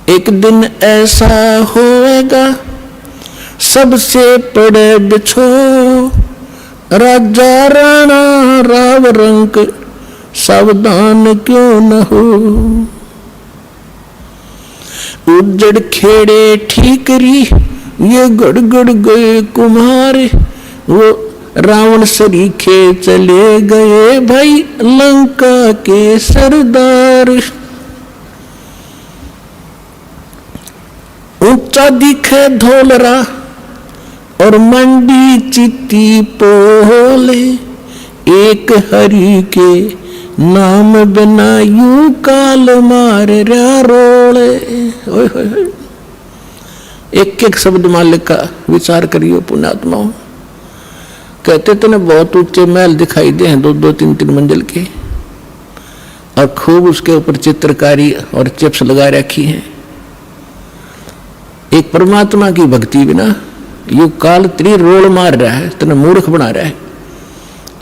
एक दिन ऐसा होएगा सबसे पड़े बिछो, राजा राणा राव रंक सावधान क्यों न हो। उज्जड़ खेड़े ठीकरी ये गड़गड़ गए कुम्हार, वो रावण सरीखे चले गए भाई लंका के सरदार। ऊंचा दिखे धोलरा और मंडी चित्ती पोले, एक हरि के नाम बिना यूं काल मार रहा रोले। एक एक शब्द मालिक का विचार करियो पुण्यात्माओं। कहते तो ने बहुत ऊंचे महल दिखाई दे हैं, 2-2, 3-3 मंजिल के, और खूब उसके ऊपर चित्रकारी और चिप्स लगा रखी है। एक परमात्मा की भक्ति बिना यू काल त्री रोल मार रहा है, तेने मूर्ख बना रहा है।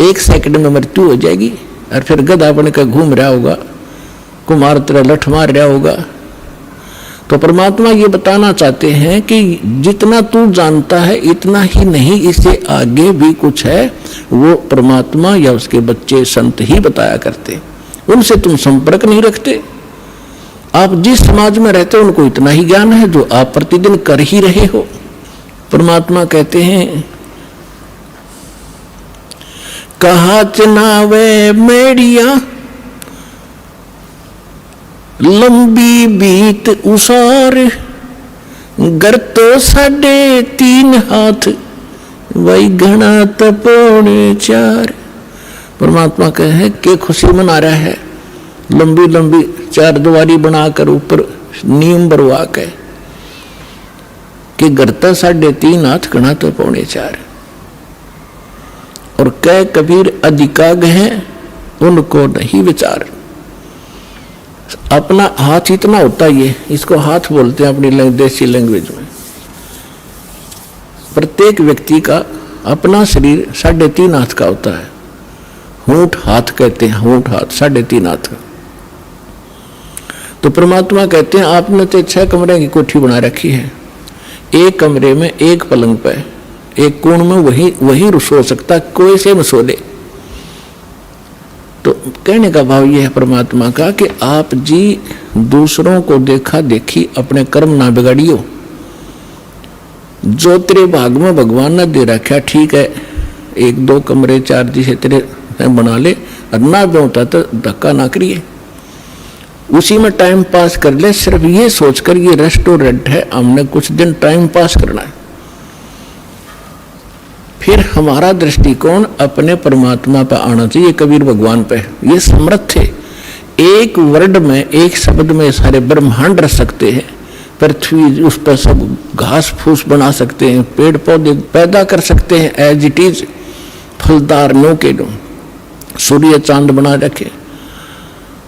1 सेकंड में मृत्यु हो जाएगी और फिर गधा बन कर घूम रहा होगा, कुमार तेरा लठ मार रहा होगा। तो परमात्मा ये बताना चाहते हैं कि जितना तू जानता है इतना ही नहीं, इससे आगे भी कुछ है, वो परमात्मा या उसके बच्चे संत ही बताया करते। उनसे तुम संपर्क नहीं रखते। आप जिस समाज में रहते हो उनको इतना ही ज्ञान है जो आप प्रतिदिन कर ही रहे हो। परमात्मा कहते हैं कहा चनावे मेड़िया लंबी बीत उसार, गर तो 3.5 हाथ वही घना तपोने 4। परमात्मा कहे कि खुशी मना रहा है, लंबी लंबी 4 दीवारी बनाकर ऊपर नीम बरवा के कि घर तो 3.5 हाथ घना तपोने 4। और कह कबीर अधिकाग है उनको नहीं विचार। अपना हाथ इतना होता है, इसको हाथ बोलते हैं अपनी देसी लैंग्वेज में। प्रत्येक व्यक्ति का अपना शरीर 3.5 हाथ का होता है। होंठ हाथ कहते हैं, होंठ हाथ 3.5 हाथ का। तो परमात्मा कहते हैं आपने तो 6 कमरे की कोठी बना रखी है, एक कमरे में एक पलंग पे एक कोण में वही सो सकता, कोई से न सो ले। तो कहने का भाव यह है परमात्मा का कि आप जी दूसरों को देखा देखी अपने कर्म ना बिगाड़ियो। जो तेरे भाग में भगवान ने दे रखा ठीक है, 1-2 कमरे 4 जिसे तेरे बना ले, और ना बेटा तो धक्का ना करिए, उसी में टाइम पास कर ले। सिर्फ ये सोचकर ये रेस्टोरेंट है, हमने कुछ दिन टाइम पास करना है। फिर हमारा दृष्टिकोण अपने परमात्मा पर आना चाहिए, कबीर भगवान पे। ये समर्थ है, एक वर्ड में एक शब्द में सारे ब्रह्मांड रख सकते हैं। पृथ्वी उस पर सब घास फूस बना सकते हैं, पेड़ पौधे पैदा कर सकते हैं एज इट इज, फलदार नो के नो, सूर्य चांद बना रखे।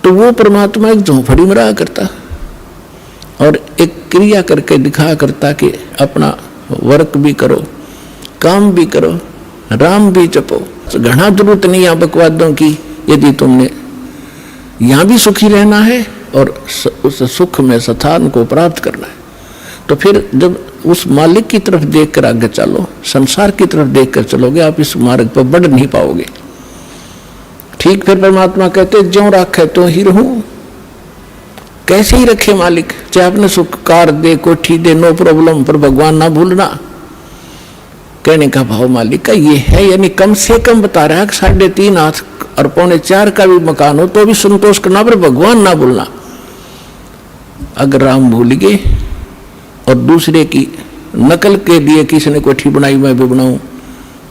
तो वो परमात्मा एक झोंपड़ी में रहा करता और एक क्रिया करके दिखाया करता कि अपना वर्क भी करो, काम भी करो, राम भी जपो। घना जरूरत नहीं है बकवादों की। यदि तुमने यहाँ भी सुखी रहना है और उस सुख में स्थान को प्राप्त करना है, तो फिर जब उस मालिक की तरफ देखकर आगे चलो, संसार की तरफ देखकर चलोगे, आप इस मार्ग पर बढ़ नहीं पाओगे। ठीक फिर परमात्मा कहते ज्यों रखे तो ही रहूं। कैसे ही रखे मालिक, चाहे अपने सुख कार दे, कोठी दे, नो प्रॉब्लम, पर भगवान ना भूलना। कहने का भाव मालिक का ये है, यानी कम से कम बता रहा है कि 3.5 हाथ और 3.25 का भी मकान हो तो भी संतोष करना, पर भगवान ना भूलना। अगर राम भूल गए और दूसरे की नकल के लिए किसी ने कोठी बनाई मैं भी बनाऊं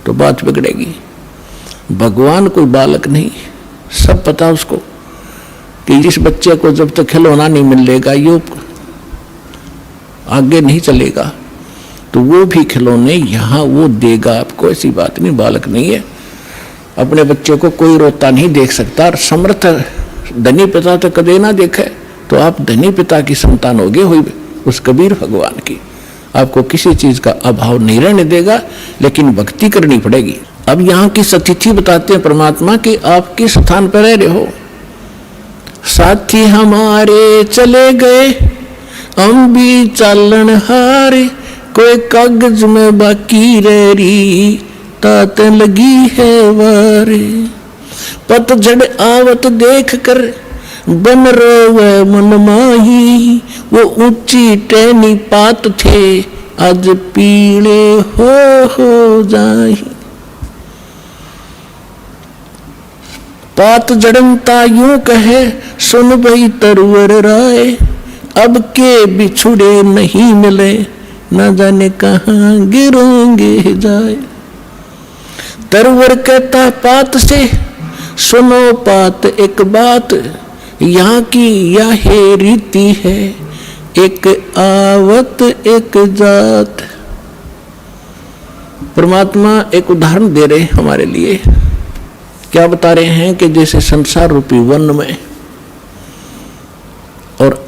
तो बात बिगड़ेगी। भगवान कोई बालक नहीं, सब पता उसको कि इस बच्चे को जब तक खिलौना नहीं मिलेगा ये आगे नहीं चलेगा, तो वो भी खिलौने यहाँ वो देगा आपको। ऐसी बात नहीं, बालक नहीं है। अपने बच्चे को कोई रोता नहीं देख सकता। और समर्थ धनी पिता तो कदे ना देखे, तो आप धनी पिता की संतान होगे हुई उस कबीर भगवान की। आपको किसी चीज का अभाव नहीं रहने देगा, लेकिन भक्ति करनी पड़ेगी। अब यहाँ की स्थिति बताते हैं परमात्मा कि आप किस स्थान पर रह रहे हो। साथी हमारे चले गए हम भी चालन हारे, कोई कागज में बाकी रही, तात लगी है वारे। पतझड़ आवत देख कर बन रोवे मन माही, वो ऊंची टहनी पात थे आज पीले हो जाही। पात जड़नता यूं कहे सुन भई तरवर राय, अब के बिछुड़े नहीं मिले न जाने कहां गिरेंगे जाए। तरवर कहता पात से सुनो पात एक बात, यहाँ की यह रीति है एक आवत एक जात। परमात्मा एक उदाहरण दे रहे हमारे लिए। क्या बता रहे हैं कि जैसे संसार रूपी वन में और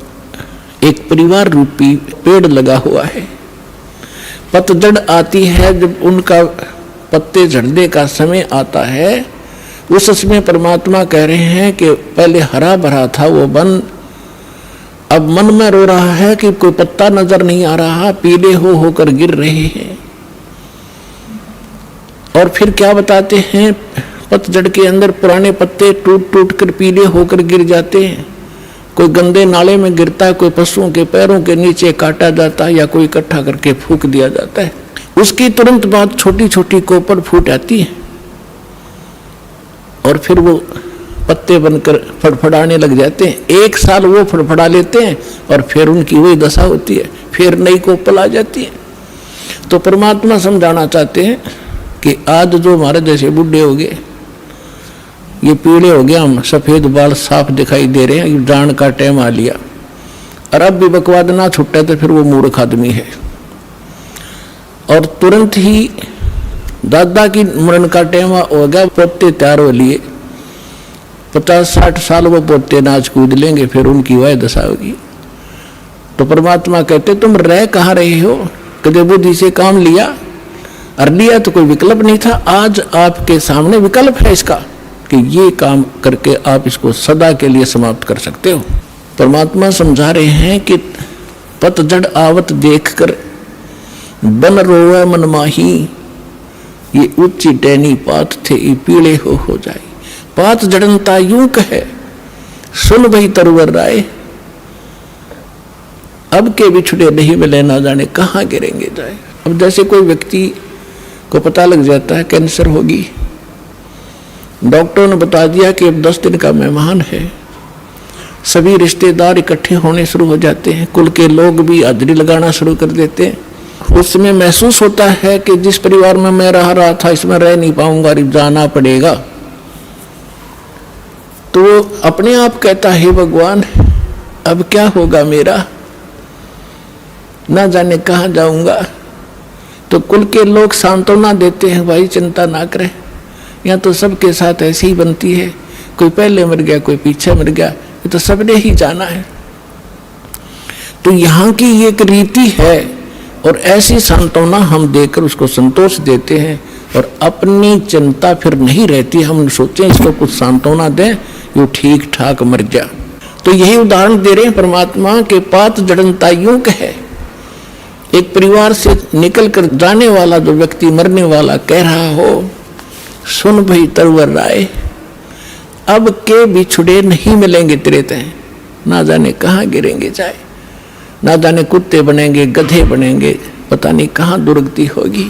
एक परिवार रूपी पेड़ लगा हुआ है, पतझड़ आती है जब उनका पत्ते झड़ने का समय आता है, उस समय परमात्मा कह रहे हैं कि पहले हरा भरा था वो वन, अब मन में रो रहा है कि कोई पत्ता नजर नहीं आ रहा, पीले होकर गिर रहे हैं। और फिर क्या बताते हैं, पतझड़ के अंदर पुराने पत्ते टूट टूट कर पीले होकर गिर जाते हैं। कोई गंदे नाले में गिरता है, कोई पशुओं के पैरों के नीचे काटा जाता है, या कोई इकट्ठा करके फूंक दिया जाता है। उसकी तुरंत बाद छोटी छोटी कोपड़ फूट आती है और फिर वो पत्ते बनकर फड़फड़ाने लग जाते हैं। एक साल वो फड़फड़ा लेते हैं और फिर उनकी वही दशा होती है, फिर नई कोपल आ जाती है। तो परमात्मा समझाना चाहते हैं कि आज जो हमारे जैसे बूढ़े हो गए, ये पीले हो गया, हम सफेद बाल साफ दिखाई दे रहे हैं, जान का टाइम आ लिया, और अब भी बकवाद ना छुट्टा तो फिर वो मूर्ख आदमी है। और तुरंत ही दादा की मरण का टाइम हो गया, पोते तैयार हो लिए, 50-60 साल वो पोते नाच कूद लेंगे, फिर उनकी वह दशा होगी। तो परमात्मा कहते तुम रह कहाँ रहे हो, कदे बुद्धि से काम लिया, और लिया तो कोई विकल्प नहीं था, आज आपके सामने विकल्प है इसका कि ये काम करके आप इसको सदा के लिए समाप्त कर सकते हो। परमात्मा समझा रहे हैं कि पतझड़ आवत देखकर बन रोवे मन माही, ये ऊंची टहनी पात थे ये पीले हो जाए। पात जड़नता यूं कहे सुन भई तरवर राय, अब के बिछुड़े नहीं मिले ना जाने कहां गिरेंगे जाए। अब जैसे कोई व्यक्ति को पता लग जाता है कैंसर होगी, डॉक्टर ने बता दिया कि अब 10 दिन का मेहमान है, सभी रिश्तेदार इकट्ठे होने शुरू हो जाते हैं, कुल के लोग भी हाजिरी लगाना शुरू कर देते हैं। उसमें महसूस होता है कि जिस परिवार में मैं रहा था इसमें रह नहीं पाऊंगा, जाना पड़ेगा। तो अपने आप कहता है भगवान अब क्या होगा मेरा, ना जाने कहां जाऊंगा। तो कुल के लोग सांत्वना देते हैं, भाई चिंता ना करें, यहाँ तो सबके साथ ऐसी ही बनती है, कोई पहले मर गया कोई पीछे मर गया, ये तो सबने ही जाना है। तो यहाँ की एक रीति है और ऐसी सांत्वना हम देकर उसको संतोष देते हैं और अपनी चिंता फिर नहीं रहती। हम सोचें इसको कुछ सांत्वना दें, ये ठीक ठाक मर जा। तो यही उदाहरण दे रहे हैं परमात्मा के पात जड़नता यूं कहे। एक परिवार से निकल कर जाने वाला जो व्यक्ति मरने वाला कह रहा हो सुन भई तरवर राय, अब के बिछुड़े नहीं मिलेंगे तेरे तय, ना जाने कहाँ गिरेंगे जाए, ना जाने कुत्ते बनेंगे गधे बनेंगे, पता नहीं कहाँ दुर्गति होगी।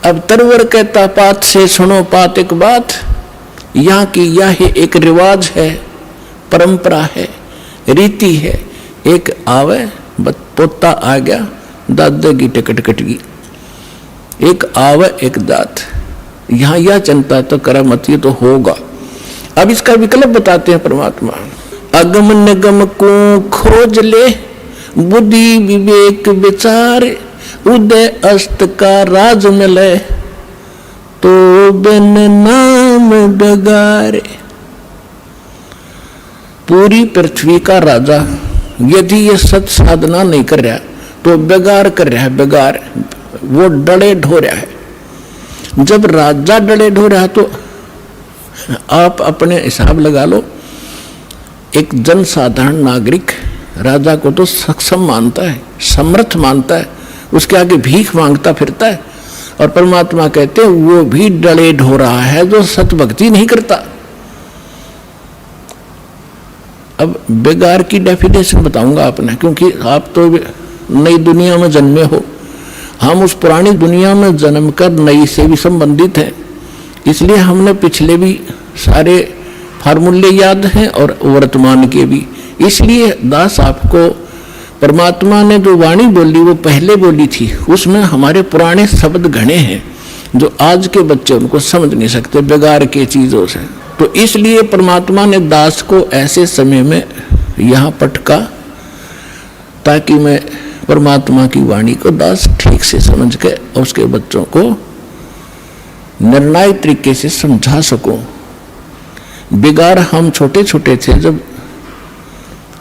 अब तरवर कहता पात से सुनो पात एक बात, यहाँ की यह एक रिवाज है, परंपरा है, रीति है। एक आवे पोता आ गया, दादा की टिकट कट गई, एक आवे एक दात, यहाँ यह चिंता तो करामती तो होगा। अब इसका विकल्प बताते हैं परमात्मा, अगम निगम को खोज ले बुद्धि विवेक विचार, उदय अस्त का राज मिले तो बिन नाम डगारे। पूरी पृथ्वी का राजा यदि ये सत साधना नहीं कर रहा तो बेगार कर रहा है, बेगार, वो डले ढो रहा है। जब राजा डले ढो रहा तो आप अपने हिसाब लगा लो, एक जनसाधारण नागरिक राजा को तो सक्षम मानता है, समर्थ मानता है, उसके आगे भीख मांगता फिरता है। और परमात्मा कहते हैं वो भी डलेड हो रहा है जो सतभक्ति नहीं करता। अब बेगार की डेफिनेशन बताऊंगा आपने, क्योंकि आप तो नई दुनिया में जन्मे हो, हम उस पुरानी दुनिया में जन्म कर नई से भी संबंधित हैं, इसलिए हमने पिछले भी सारे फार्मूले याद हैं और वर्तमान के भी। इसलिए दास आपको परमात्मा ने जो वाणी बोली वो पहले बोली थी, उसमें हमारे पुराने शब्द घने हैं जो आज के बच्चे उनको समझ नहीं सकते बेगार के चीजों से। तो इसलिए परमात्मा ने दास को ऐसे समय में यहाँ पटका ताकि मैं परमात्मा की वाणी को दास ठीक से समझ के उसके बच्चों को निर्णायक तरीके से समझा सकूं। बेगार हम छोटे छोटे थे जब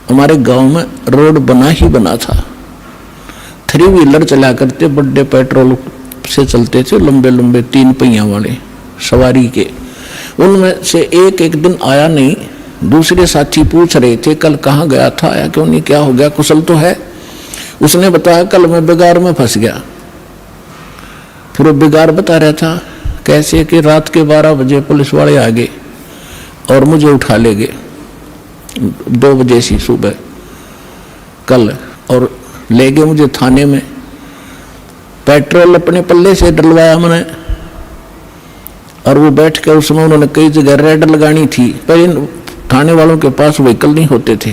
हमारे गांव में रोड बना ही बना था, 3 व्हीलर चला करते, बड़े पेट्रोल से चलते थे, लंबे लंबे 3 पहिया वाले सवारी के। उनमें से एक दिन आया नहीं, दूसरे साथी पूछ रहे थे कल कहाँ गया था, आया क्यों नहीं, क्या हो गया, कुशल तो है? उसने बताया कल मैं बेगार में फंस गया। फिर वो बेगार बता रहा था कैसे कि रात के 12 बजे पुलिस वाले आ गए और मुझे उठा ले गए 2 बजे सी सुबह कल, और ले गए मुझे थाने में। पेट्रोल अपने पल्ले से डलवाया मैंने, और वो बैठ कर उसमें उन्होंने कई जगह रेड लगानी थी, पर इन थाने वालों के पास व्हीकल नहीं होते थे,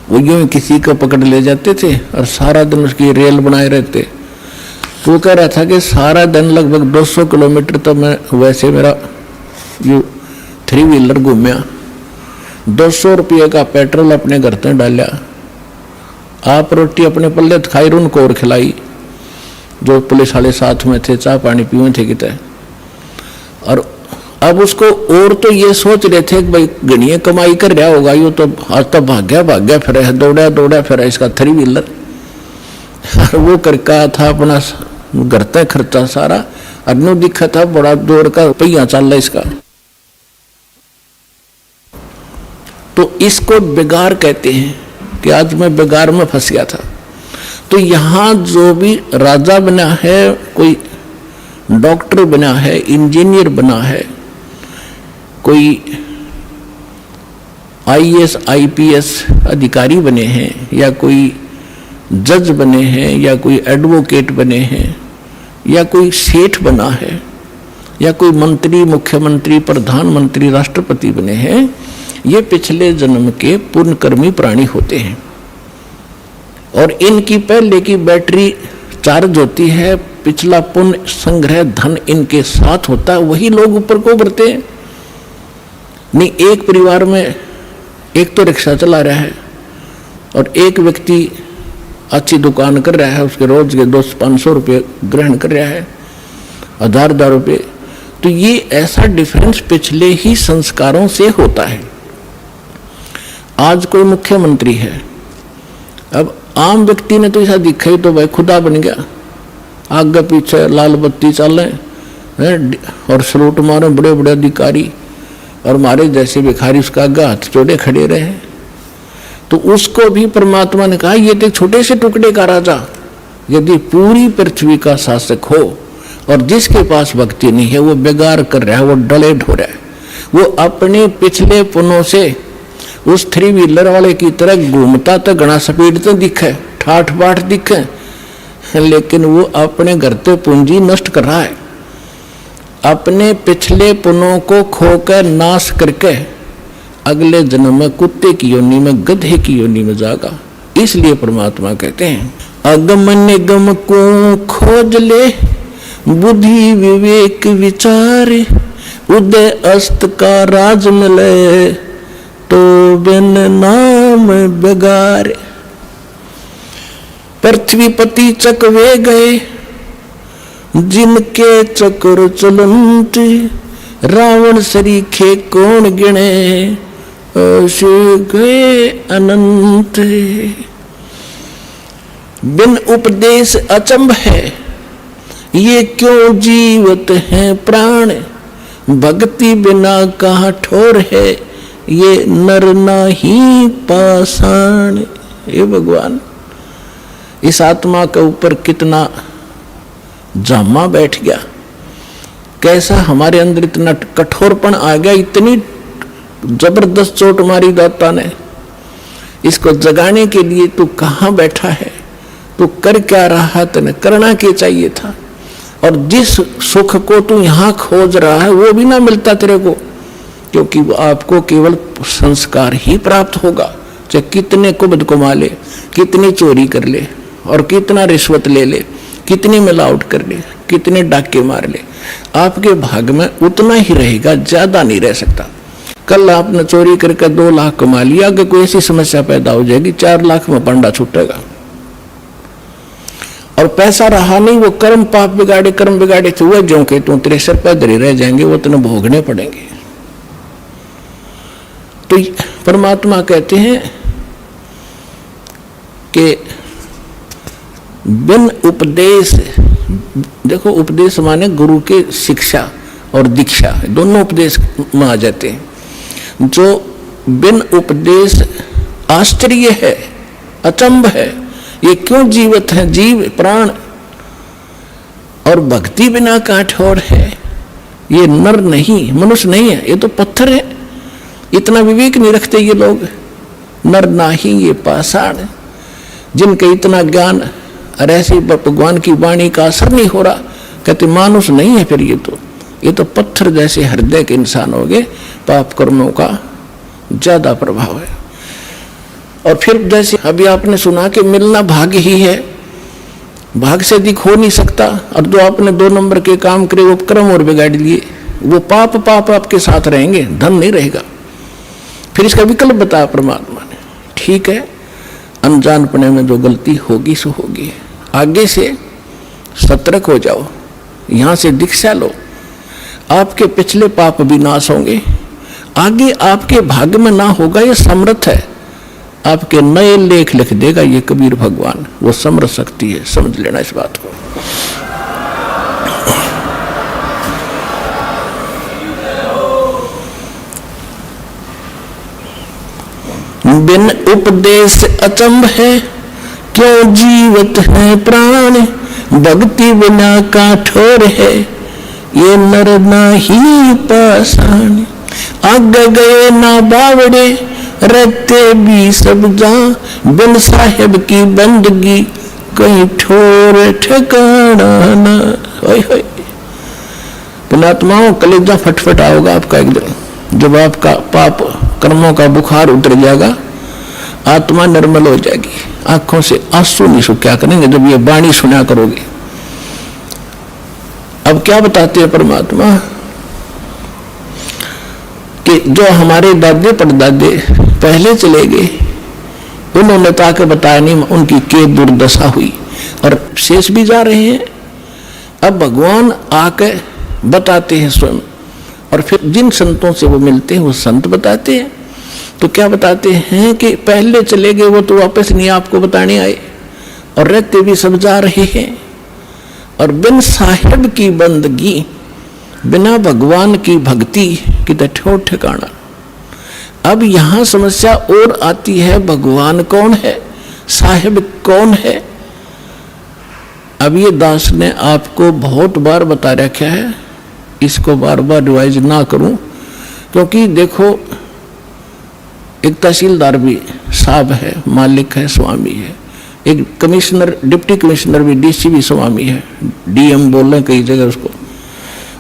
वो यूं ही किसी को पकड़ ले जाते थे और सारा दिन उसकी रेल बनाए रहते। तो वो कह रहा था कि सारा दिन लगभग 200 किलोमीटर तो मैं वैसे मेरा यू 3 व्हीलर घूमया, 200 रुपये का पेट्रोल अपने घर तक डाला, आप रोटी अपने पल्ले खाई, उनको और खिलाई जो पुलिस वाले साथ में थे, चाय पानी पीवे थे कितने। और अब उसको और तो ये सोच रहे थे कि भाई गणिये कमाई कर रहा होगा, यो तो आज तक भाग्या फिर है, दौड़ा फिर है इसका 3 व्हीलर। वो करका था अपना घर तक खर्चा सारा, अनु दिखा था बड़ा दौड़ का पहिया चल रहा इसका। तो इसको बेगार कहते हैं कि आज मैं बेगार में फंस गया था। तो यहाँ जो भी राजा बना है, कोई डॉक्टर बना है, इंजीनियर बना है, कोई IAS IPS अधिकारी बने हैं, या कोई जज बने हैं, या कोई एडवोकेट बने हैं, या कोई सेठ बना है, या कोई मंत्री, मुख्यमंत्री, प्रधानमंत्री, राष्ट्रपति बने हैं, ये पिछले जन्म के पुण्यकर्मी प्राणी होते हैं। और इनकी पहले की बैटरी चार्ज होती है, पिछला पुण्य संग्रह धन इनके साथ होता है, वही लोग ऊपर को बढ़ते हैं। नहीं, एक परिवार में एक तो रिक्शा चला रहा है और एक व्यक्ति अच्छी दुकान कर रहा है, उसके रोज के 200-500 रुपये ग्रहण कर रहा है, 1000 रुपये। तो ये ऐसा डिफरेंस पिछले ही संस्कारों से होता है। आज कोई मुख्यमंत्री है, अब आम व्यक्ति ने तो ऐसा दिखा ही तो भाई खुदा बन गया, आगे पीछे लाल बत्ती चल रहे और सलूट मारे बड़े बड़े अधिकारी, और हमारे जैसे भिखारी उसका आगे हाथ जोड़े खड़े रहे। तो उसको भी परमात्मा ने कहा ये तो छोटे से टुकड़े का राजा यदि पूरी पृथ्वी का शासक हो और जिसके पास भक्ति नहीं है वो बेगार कर रहा है, वो डलेड हो रहा है, वो अपने पिछले पुनों से उस 3 व्हीलर वाले की तरह घूमता तो घना स्पीड तो दिखे, ठाठ बाट दिखे, लेकिन वो अपने घर पे पूंजी नष्ट कर रहा है, अपने पिछले पुनों को खोकर नाश करके अगले जन्म में कुत्ते की योनि में, गधे की योनि में जागा। इसलिए परमात्मा कहते हैं अगम निगम को खोज ले, बुद्धि विवेक विचार, उदय अस्त का राज मिले, तो बिन नाम बेगार। पृथ्वीपति चकवे गए, जिनके चक्र चलंत, रावण सरीखे कौन गिने, ऐसे गए अनंत। बिन उपदेश अचंभ है, ये क्यों जीवत हैं प्राण, भक्ति बिना कहाँ ठोर है, ये नर नाही पाषाण। हे भगवान, इस आत्मा के ऊपर कितना जामा बैठ गया, कैसा हमारे अंदर इतना कठोरपन आ गया, इतनी जबरदस्त चोट मारी दाता ने। इसको जगाने के लिए तू कहाँ बैठा है, तू कर क्या रहा, तेने करना क्या चाहिए था। और जिस सुख को तू यहाँ खोज रहा है वो भी ना मिलता तेरे को, क्योंकि वो आपको केवल संस्कार ही प्राप्त होगा। चाहे कितने कुबद कमा ले, कितनी चोरी कर ले और कितना रिश्वत ले ले, कितनी मिलावट कर ले, कितने डाके मार ले, आपके भाग में उतना ही रहेगा, ज्यादा नहीं रह सकता। कल आपने चोरी करके 2 लाख कमा लिया, अगर कोई ऐसी समस्या पैदा हो जाएगी 4 लाख में पंडा छूटेगा। और पैसा रहा नहीं, वो कर्म पाप बिगाड़े, कर्म बिगाड़े थे हुए जो के तू तेरे सर पर धरे रह जाएंगे, वो तेने भोगने पड़ेंगे। तो परमात्मा कहते हैं कि बिन उपदेश, देखो उपदेश माने गुरु के शिक्षा और दीक्षा, दोनों उपदेश में आ जाते हैं। जो बिन उपदेश आश्चर्य है, अचंभ है, ये क्यों जीवित है, जीव प्राण, और भक्ति बिना काठोर है, ये नर नहीं, मनुष्य नहीं है, ये तो पत्थर है। इतना विवेक नहीं रखते ये लोग। नर नाही ये पाषाण, जिनके इतना ज्ञान और ऐसी भगवान की वाणी का असर नहीं हो रहा, कहते मानुष नहीं है, फिर ये तो पत्थर जैसे हृदय के इंसान हो गए। पाप कर्मों का ज्यादा प्रभाव है। और फिर जैसे अभी आपने सुना कि मिलना भाग्य ही है, भाग से अधिक हो नहीं सकता। और जो आपने 2 नंबर के काम करे वो कर्म और बिगाड़ लिए, वो पाप आपके साथ रहेंगे, धन नहीं रहेगा। फिर इसका विकल्प बताया परमात्मा ने, ठीक है अनजानपने में जो गलती होगी सो होगी, आगे से सतर्क हो जाओ, यहां से दीक्षा लो, आपके पिछले पाप भी नाश होंगे, आगे आपके भाग्य में ना होगा, ये समर्थ है, आपके नए लेख लिख देगा ये कबीर भगवान, वो समर्थ शक्ति है, समझ लेना इस बात को। बिन उपदेश अचंभ है, क्यों जीवित है प्राण, भक्ति बिना काठोर है, ये नर नाही पाषाण। आगे गए ना बावड़े, रहते भी सब जहां, बिन साहिब की बंदगी कहीं ठोर ठिकाना ना। पुणात्माओं, कलेजा फटफटा होगा आपका एक दिन, जब आपका पाप कर्मों का बुखार उतर जाएगा, आत्मा निर्मल हो जाएगी, आंखों से आंसू नहीं सूख्या करेंगे जब ये वाणी सुना करोगे। अब क्या बताते हैं परमात्मा कि जो हमारे दादे परदादे पहले चले गए, उन्होंने ताके बताया नहीं उनकी के दुर्दशा हुई, और शेष भी जा रहे हैं। अब भगवान आके बताते हैं स्वयं, और फिर जिन संतों से वो मिलते हैं वो संत बताते हैं। तो क्या बताते हैं कि पहले चले गए वो तो वापस नहीं आपको बताने आए, और रहते भी सब जा रहे हैं, और बिन साहिब की बंदगी, बिना भगवान की भक्ति की तो ठोर ठिकाना। अब यहां समस्या और आती है, भगवान कौन है, साहिब कौन है। अब ये दास ने आपको बहुत बार बता रखा है, इसको बार बार रिवाइज ना करूं, क्योंकि देखो एक तहसीलदार भी साहब है, मालिक है, स्वामी है, एक कमिश्नर, डिप्टी कमिश्नर भी, डीसी भी स्वामी है, डीएम बोल रहे कई जगह उसको,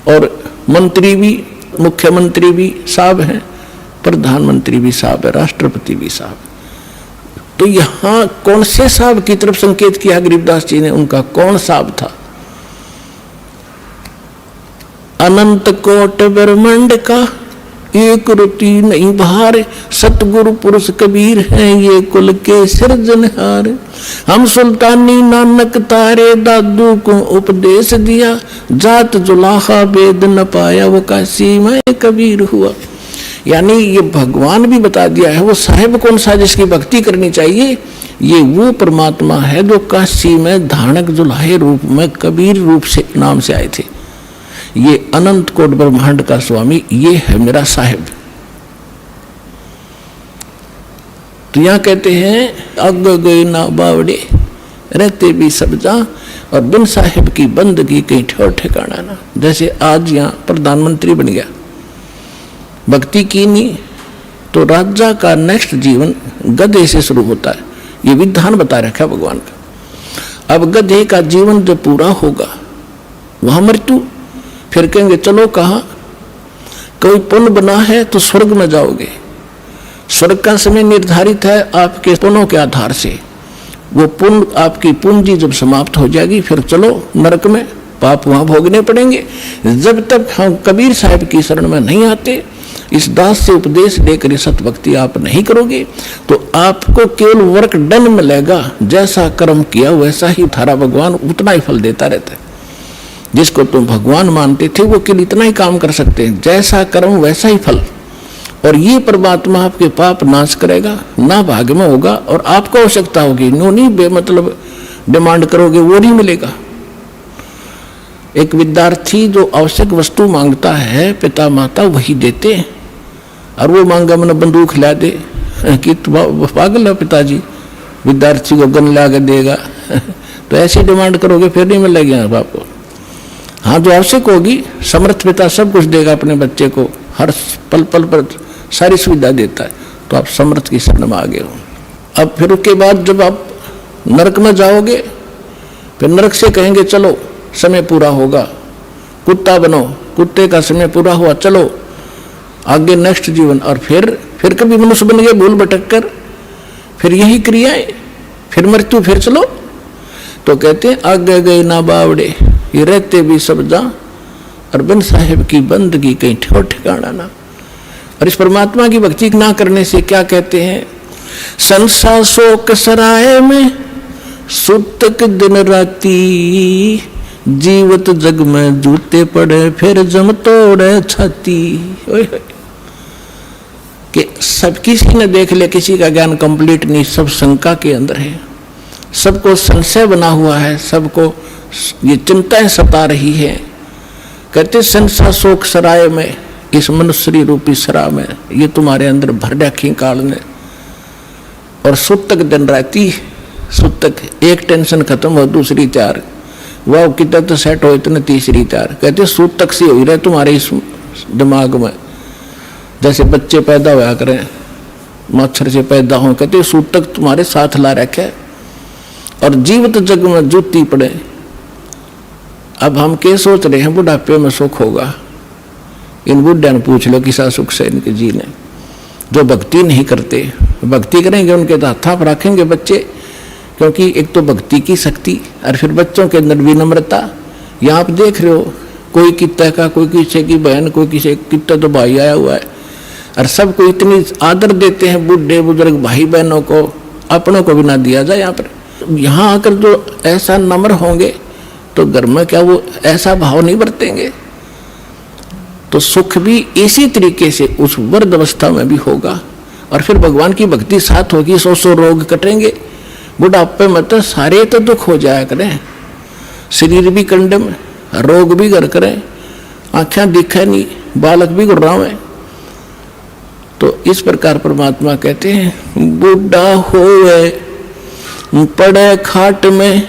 और मंत्री भी, मुख्यमंत्री भी साहब है, प्रधानमंत्री भी साहब है, राष्ट्रपति भी साहब। तो यहाँ कौन से साहब की तरफ संकेत किया गरीबदास जी ने, उनका कौन साहब था। अनंत कोट ब्रह्मांड का एक रुति नहीं भार, सतगुरु पुरुष कबीर हैं ये कुल के सिरजनहार। हम सुल्तानी नानक तारे दादू को उपदेश दिया, जात जुलाहा वेद न पाया वो काशी में कबीर हुआ। यानी ये भगवान भी बता दिया है वो साहिब कौन सा जिसकी भक्ति करनी चाहिए, ये वो परमात्मा है जो काशी में धानक जुलाहे रूप में कबीर रूप से नाम से आए थे। ये अनंत कोट ब्रह्मांड का स्वामी, ये है मेरा साहिब। तो यहाँ कहते हैं अग गए ना बावड़े रहते भी सब जा, और बिन साहिब की बंदगी कहीं ठौर ठिकाना ना। जैसे आज यहाँ प्रधानमंत्री बन गया, भक्ति की नहीं तो राजा का नेक्स्ट जीवन गधे से शुरू होता है, ये विधान बता रखा है भगवान का। अब गधे का जीवन जब पूरा होगा वहां मृत्यु, फिर कहेंगे चलो कहाँ, कोई पुण्य बना है तो स्वर्ग में जाओगे, स्वर्ग का समय निर्धारित है आपके पुण्यों के आधार से, वो पुण्य आपकी पूंजी जब समाप्त हो जाएगी फिर चलो नरक में, पाप वहां भोगने पड़ेंगे। जब तक हम कबीर साहब की शरण में नहीं आते, इस दास से उपदेश लेकर सत भक्ति आप नहीं करोगे, तो आपको केवल वर्क डन मिलेगा, जैसा कर्म किया वैसा ही थारा भगवान उतना ही फल देता रहता है। जिसको तुम भगवान मानते थे वो केवल इतना ही काम कर सकते हैं, जैसा कर्म वैसा ही फल, और ये परमात्मा आपके पाप नाश करेगा, ना भाग्य में होगा, और आपको आवश्यकता होगी नो नहीं बेमतलब डिमांड करोगे वो नहीं मिलेगा। एक विद्यार्थी जो आवश्यक वस्तु मांगता है पिता माता वही देते हैं, और वो मांगा मैंने बंदूक ला दे कि पागल है पिताजी, विद्यार्थी को गन ला के देगा तो ऐसी डिमांड करोगे फिर नहीं मिलेगी आपको। हाँ, जो आवश्यक होगी, समर्थ पिता सब कुछ देगा अपने बच्चे को, हर पल पल पर सारी सुविधा देता है, तो आप समर्थ की शरण में आ गए हो। अब फिर उसके बाद जब आप नरक में जाओगे, फिर नरक से कहेंगे चलो समय पूरा होगा, कुत्ता बनो, कुत्ते का समय पूरा हुआ, चलो आगे नेक्स्ट जीवन, और फिर कभी मनुष्य बन गए भूल भटक कर, फिर यही क्रियाएं, फिर मृत्यु, फिर चलो। तो कहते हैं आगे गए ना बावड़े ये रहते भी सब जा, और बिन साहिब की बंदगी कहीं ठौर ठिकाना ना। और इस परमात्मा की भक्ति ना करने से क्या कहते हैं, संसा शोक सराय में सुतक दिन राती, जीवत जग में जूते पड़े फिर जम तोड़े छाती। कि सब किसी ने देख ले, किसी का ज्ञान कंप्लीट नहीं, सब शंका के अंदर है, सबको संशय बना हुआ है, सबको ये चिंताएं सता रही है। कहते संसा शोक सराय में, इस मनुष्य रूपी सरा में ये तुम्हारे अंदर भर रखी काल ने, और सुतक दिन राती, सुतक एक टेंशन खत्म हो दूसरी तैयार, वह कितना तो सेट हो इतने तीसरी तैयार। कहते सूतक सी हो रहे तुम्हारे इस दिमाग में, जैसे बच्चे पैदा हुआ करें मच्छर से पैदा हो, कहते सूतक तुम्हारे साथ ला रखे, और जीवित जग में जूती पड़े। अब हम क्या सोच रहे हैं बुढ़ापे में सुख होगा, इन बुढ़िया ने पूछ लो किसा सुख से इनके जीने। जो भक्ति नहीं करते, भक्ति करेंगे उनके तो हाथ पर रखेंगे बच्चे, क्योंकि एक तो भक्ति की शक्ति, और फिर बच्चों के अंदर विनम्रता। यहाँ आप देख रहे हो कोई कितना का, कोई किसी की बहन, कोई किसी कितना तो भाई आया हुआ है, और सबको इतनी आदर देते हैं, बूढ़े बुजुर्ग भाई बहनों को, अपनों को भी ना दिया जाए। यहाँ पर यहाँ आकर जो ऐसा नम्र होंगे तो घर में क्या वो ऐसा भाव नहीं बरतेंगे, तो सुख भी इसी तरीके से उस वृद्ध अवस्था में भी होगा, और फिर भगवान की भक्ति साथ होगी, 100 रोग कटेंगे। बुढ़ापे में तो सारे तो दुख हो जाया करें, शरीर भी कंडम, रोग भी घर करें, आँखें दिखे नहीं, बालक भी गुर्राव है। तो इस प्रकार परमात्मा कहते हैं बूढ़ा होए पड़े खाट में,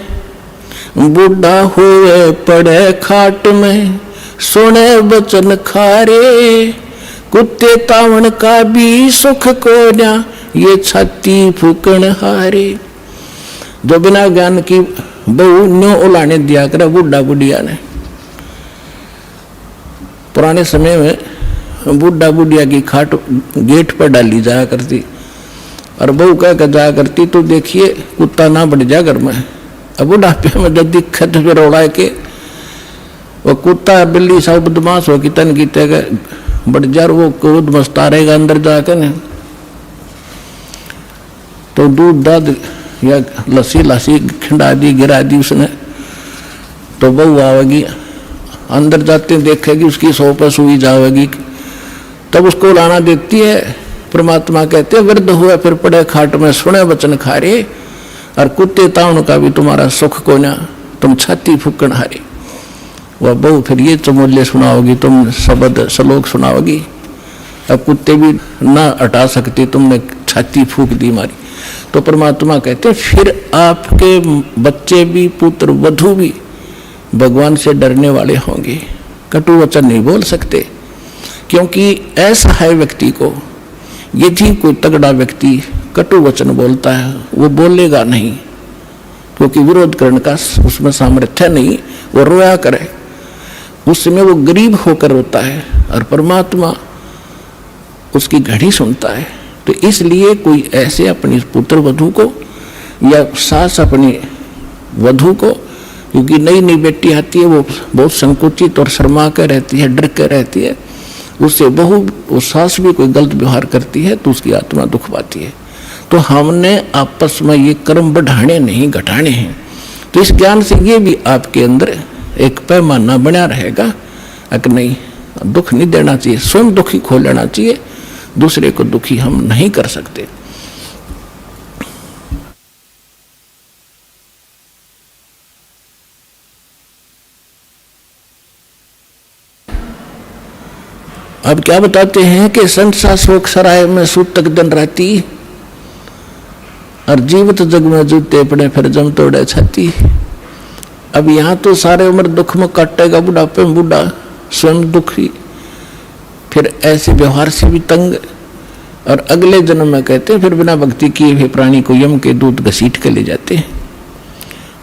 बूढ़ा हुए पड़े खाट में, सुने बचन खारे, कुत्ते तावन का भी सुख को ना, ये छाती फूकण हारे। जो बिना ज्ञान की बहु न्यो उलाने दिया करे बूढ़ा बुढ़िया ने। पुराने समय में बूढ़ा बुढ़िया की खाट गेट पर डाली जाया करती, और बहू कह कर जाया करती तो देखिए कुत्ता ना बढ़ जा घर में। अब बुढ़ापे में जब दिक्कत फिर उड़ा के वो कुत्ता बिल्ली सब बदमाश हो कि तन की तक बढ़ जा, वो क्रोध मस्ता रहेगा अंदर जाकर न, तो दूध दाद या लस्सी लस्सी खिंडा दी गिरा दी उसने, तो बहू आवेगी अंदर जाते देखेगी उसकी सौ पर सुई जाएगी, तब उसको लाना देती है। परमात्मा कहते वृद्ध हुए फिर पड़े खाट में, सुने वचन खारे, और कुत्ते ताउन का भी तुम्हारा सुख को ना, तुम छाती फूकण हारे। वह बहू फिर ये चमोले सुनाओगी, तुम शब्द श्लोक सुनाओगी, अब कुत्ते भी ना हटा सकते, तुमने छाती फूक दी मारी। तो परमात्मा कहते फिर आपके बच्चे भी, पुत्र वधू भी भगवान से डरने वाले होंगे, कटु वचन नहीं बोल सकते। क्योंकि ऐसा है व्यक्ति को, यदि कोई तगड़ा व्यक्ति कटु वचन बोलता है वो बोलेगा नहीं, क्योंकि विरोध करने का उसमें सामर्थ्य नहीं, वो रोया करे, उसमें वो गरीब होकर रोता है और परमात्मा उसकी घड़ी सुनता है। तो इसलिए कोई ऐसे अपनी पुत्र वधू को या सास अपनी वधू को, क्योंकि नई नई बेटी आती है वो बहुत संकुचित और शर्मा के रहती है, डर के रहती है, उससे वो सास भी कोई गलत व्यवहार करती है तो उसकी आत्मा दुख पाती है। तो हमने आपस में ये कर्म बढ़ाने नहीं घटाने हैं। तो इस ज्ञान से ये भी आपके अंदर एक पैमाना बना रहेगा कि नहीं, दुख नहीं देना चाहिए, स्वयं दुखी खो लेना चाहिए, दूसरे को दुखी हम नहीं कर सकते। अब क्या बताते हैं कि संसार शोक सराय में सूतक दिन राती, और जीवित जग में जूते पड़े फिर जम तोड़े छाती। अब यहाँ तो सारे उम्र दुख में काटेगा, बुढ़ापे में बूढ़ा, स्वयं दुखी, फिर ऐसे व्यवहार से भी तंग, और अगले जन्म में कहते हैं फिर बिना भक्ति किए हुए प्राणी को यम के दूत घसीट के ले जाते हैं,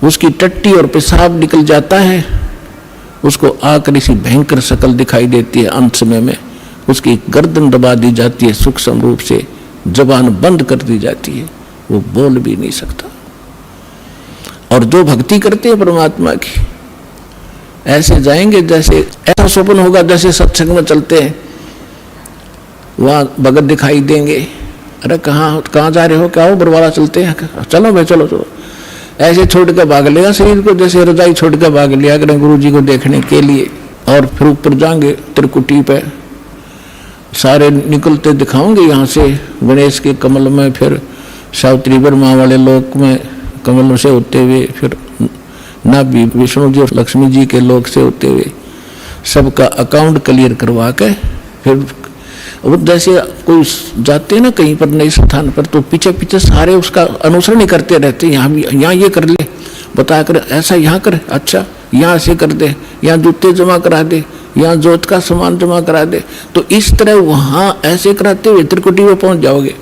उसकी टट्टी और पेशाब निकल जाता है, उसको आकर इसी भयंकर शकल दिखाई देती है, अंत समय में उसकी गर्दन दबा दी जाती है, सूक्ष्म रूप से जबान बंद कर दी जाती है, वो बोल भी नहीं सकता। और जो भक्ति करते हैं परमात्मा की, ऐसे जाएंगे जैसे ऐसा स्वप्न होगा जैसे सत्संग में चलते हैं, वहां भगत दिखाई देंगे, अरे कहाँ जा रहे हो, क्या हो, बरवाला चलते हैं, चलो भाई चलो चलो, ऐसे छोड़ कर भाग लिया शरीर को, जैसे रजाई छोड़ कर भाग लिया करें गुरु जी को देखने के लिए। और फिर ऊपर जाएंगे त्रिकुटी पे, सारे निकलते दिखाओगे यहाँ से गणेश के कमल में, फिर सावित्री ब्रह्मा वाले लोक में कमलों से होते हुए, फिर नाभि विष्णु जी और लक्ष्मी जी के लोक से होते हुए सबका अकाउंट क्लियर करवा के, फिर वो जैसे कोई जाते हैं ना कहीं पर नए स्थान पर, तो पीछे पीछे सारे उसका अनुसरण ही करते रहते हैं, यहाँ ये कर ले, बता कर ऐसा यहाँ कर, अच्छा यहाँ से कर दे, यहाँ जूते जमा करा दे, यहाँ जोत का सामान जमा करा दे। तो इस तरह वहाँ ऐसे कराते हुए त्रिकुटी में पहुंच जाओगे,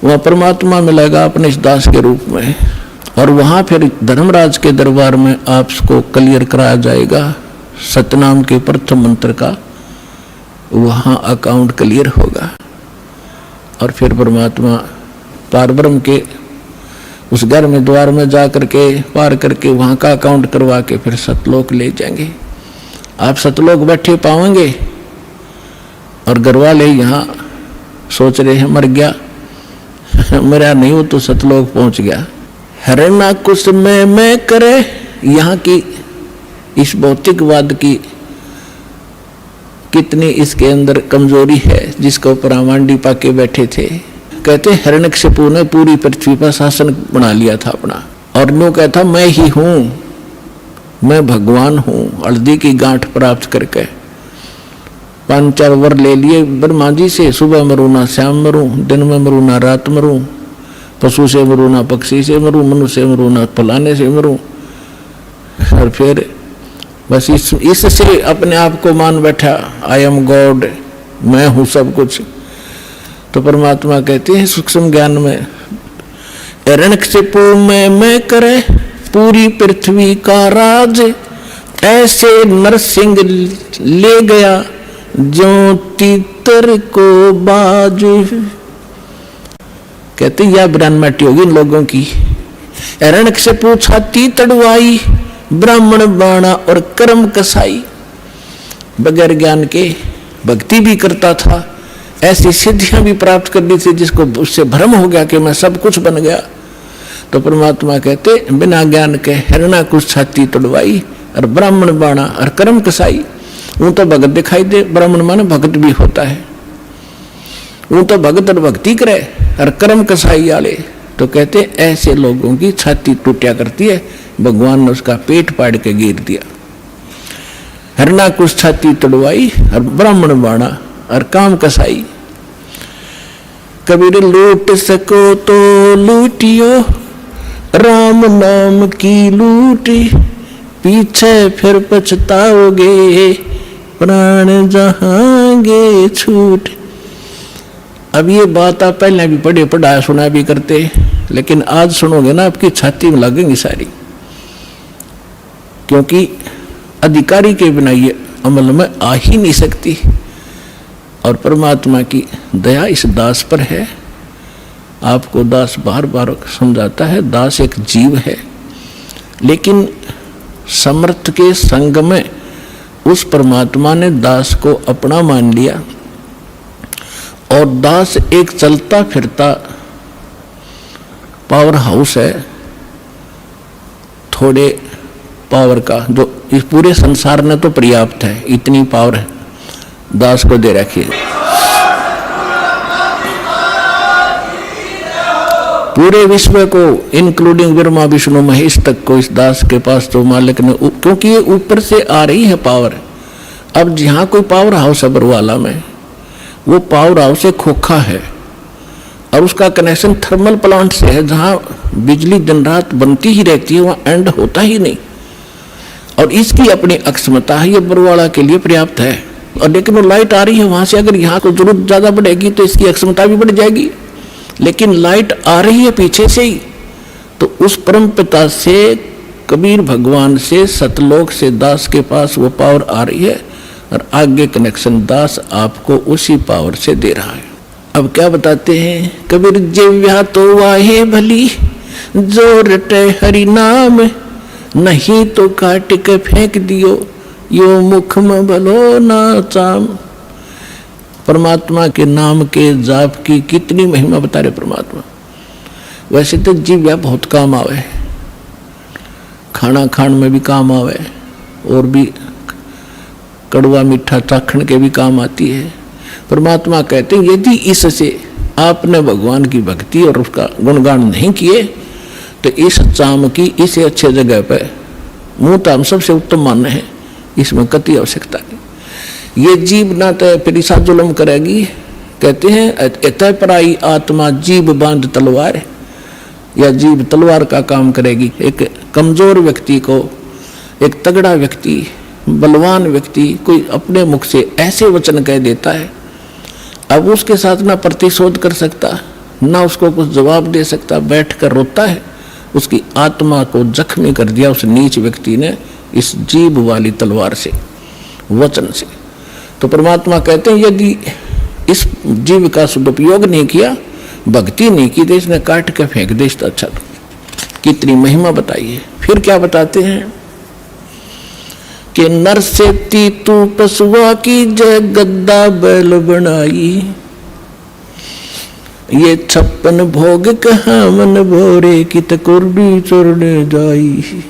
वहाँ परमात्मा मिलेगा अपने इस दास के रूप में, और वहाँ फिर धर्मराज के दरबार में आपको क्लियर कराया जाएगा सतनाम के प्रथम मंत्र का, वहाँ अकाउंट क्लियर होगा। और फिर परमात्मा पारब्रह्म के उस घर में द्वार में जा करके पार करके वहाँ का अकाउंट करवा के फिर सतलोक ले जाएंगे। आप सतलोक बैठे पाओगे, और घर वाले यहाँ सोच रहे हैं मर गया, मरा नहीं हो तो सतलोक पहुँच गया। हरना कुछ में मैं करे, यहाँ की इस भौतिकवाद की कितनी इसके अंदर कमजोरी है, जिसको प्रामांडी पाके बैठे थे। कहते हिरण्यकशिपु ने पूरी पृथ्वी पर शासन बना लिया था अपना, और नो कहता मैं ही हूँ, मैं भगवान हूँ। हल्दी की गांठ प्राप्त करके 5-4 वर ले लिए ब्रह्मा जी से, सुबह मरूँ ना शाम मरूँ, दिन में मरूँ ना रात मरूँ, पशु से मरूँ ना पक्षी से मरूँ, मनुष्य से मरूँ ना फलाने से मरूँ। और फिर बस इससे अपने आप को मान बैठा, आई एम गॉड, मैं हूँ सब कुछ। तो परमात्मा कहते हैं सूक्ष्म ज्ञान में, हिरण्यकशिपु में मैं करे पूरी पृथ्वी का राज, ऐसे नरसिंह ले गया जो तीतर को बाजू। कहते यह ब्राह्मण माटी होगी इन लोगों की। हिरण्यकशिपु छाती तड़वाई, ब्राह्मण बाणा और कर्म कसाई। बगैर ज्ञान के भक्ति भी करता था, ऐसी सिद्धियां भी प्राप्त कर ली थी जिसको उससे भ्रम हो गया कि मैं सब कुछ बन गया। तो परमात्मा कहते बिना ज्ञान के हिरणा कुछ छाती तोड़वाई, और ब्राह्मण बाणा और कर्म कसाई। वो तो भगत दिखाई दे, ब्राह्मण माने भगत भी होता है, वो तो भगत और भक्ति करे, और कर्म कसाई वाले तो कहते ऐसे लोगों की छाती टूटिया करती है, भगवान ने उसका पेट पाड़ के गिर दिया। हिरणा कुछ छाती तोड़वाई और ब्राह्मण बाणा और काम कसाई। कबीर लूट सको तो लूटियो, राम नाम की लूटी, पीछे फिर पछताओगे, प्राण जहांगे छूट। अब ये बात आप पहले भी पढ़े पढ़ाया सुना भी करते, लेकिन आज सुनोगे ना आपकी छाती में लगेंगी सारी, क्योंकि अधिकारी के बिना ये अमल में आ ही नहीं सकती। और परमात्मा की दया इस दास पर है। आपको दास बार बार समझाता है, दास एक जीव है, लेकिन समर्थ के संग में उस परमात्मा ने दास को अपना मान लिया। और दास एक चलता फिरता पावर हाउस है, थोड़े पावर का, जो इस पूरे संसार में तो पर्याप्त है, इतनी पावर है दास को दे रखी है। पूरे विश्व को इंक्लूडिंग ब्रह्मा विष्णु महेश तक को इस दास के पास तो मालिक ने, क्योंकि ये ऊपर से आ रही है पावर। अब जहाँ कोई पावर हाउस है बरवाला में, वो पावर हाउस एक खोखा है और उसका कनेक्शन थर्मल प्लांट से है, जहाँ बिजली दिन रात बनती ही रहती है, वहाँ एंड होता ही नहीं। और इसकी अपनी अक्षमता है, ये बरवाला के लिए पर्याप्त है। और लेकिन वो लाइट आ रही है वहाँ से, अगर यहाँ को जरूरत ज़्यादा बढ़ेगी तो इसकी अक्षमता भी बढ़ जाएगी, लेकिन लाइट आ रही है पीछे से ही। तो उस परम पिता से, कबीर भगवान से, सतलोक से दास के पास वो पावर आ रही है और आगे कनेक्शन दास आपको उसी पावर से दे रहा है। अब क्या बताते हैं, कबीर जिव्या तो वाहे भली, जो रटे हरि नाम, नहीं तो काट के फेंक दियो, यो मुख में भलो ना चाम। परमात्मा के नाम के जाप की कितनी महिमा बता रहे परमात्मा। वैसे तो जिव्या बहुत काम आवे, खाना खान में भी काम आवे, और भी कड़वा मीठा चाखण के भी काम आती है। परमात्मा कहते हैं यदि इससे आपने भगवान की भक्ति और उसका गुणगान नहीं किए तो इस चाम की, इसे अच्छे जगह पे मुँह तो हम सबसे उत्तम मानने हैं, इसमें कति आवश्यकता नहीं। ये जीव ना तो फिर ईसा जुल्म करेगी। कहते हैं एतय पराई आत्मा जीव बांध तलवार, या जीव तलवार का काम करेगी। एक कमजोर व्यक्ति को एक तगड़ा व्यक्ति, बलवान व्यक्ति कोई अपने मुख से ऐसे वचन कह देता है, अब उसके साथ ना प्रतिशोध कर सकता, ना उसको कुछ जवाब दे सकता, बैठ कर रोता है। उसकी आत्मा को जख्मी कर दिया उस नीच व्यक्ति ने इस जीभ वाली तलवार से, वचन से। तो परमात्मा कहते हैं यदि इस जीव का सदुपयोग नहीं किया, भक्ति नहीं की, तो इसने काट के फेंक दे। अच्छा, कितनी महिमा बताइए। फिर क्या बताते हैं कि नर से तू पशुआ की जय, गद्दा बैल बनाई, ये 56 भोग कहाँ मन भोरे, की तकुर्डी चुरने जाई।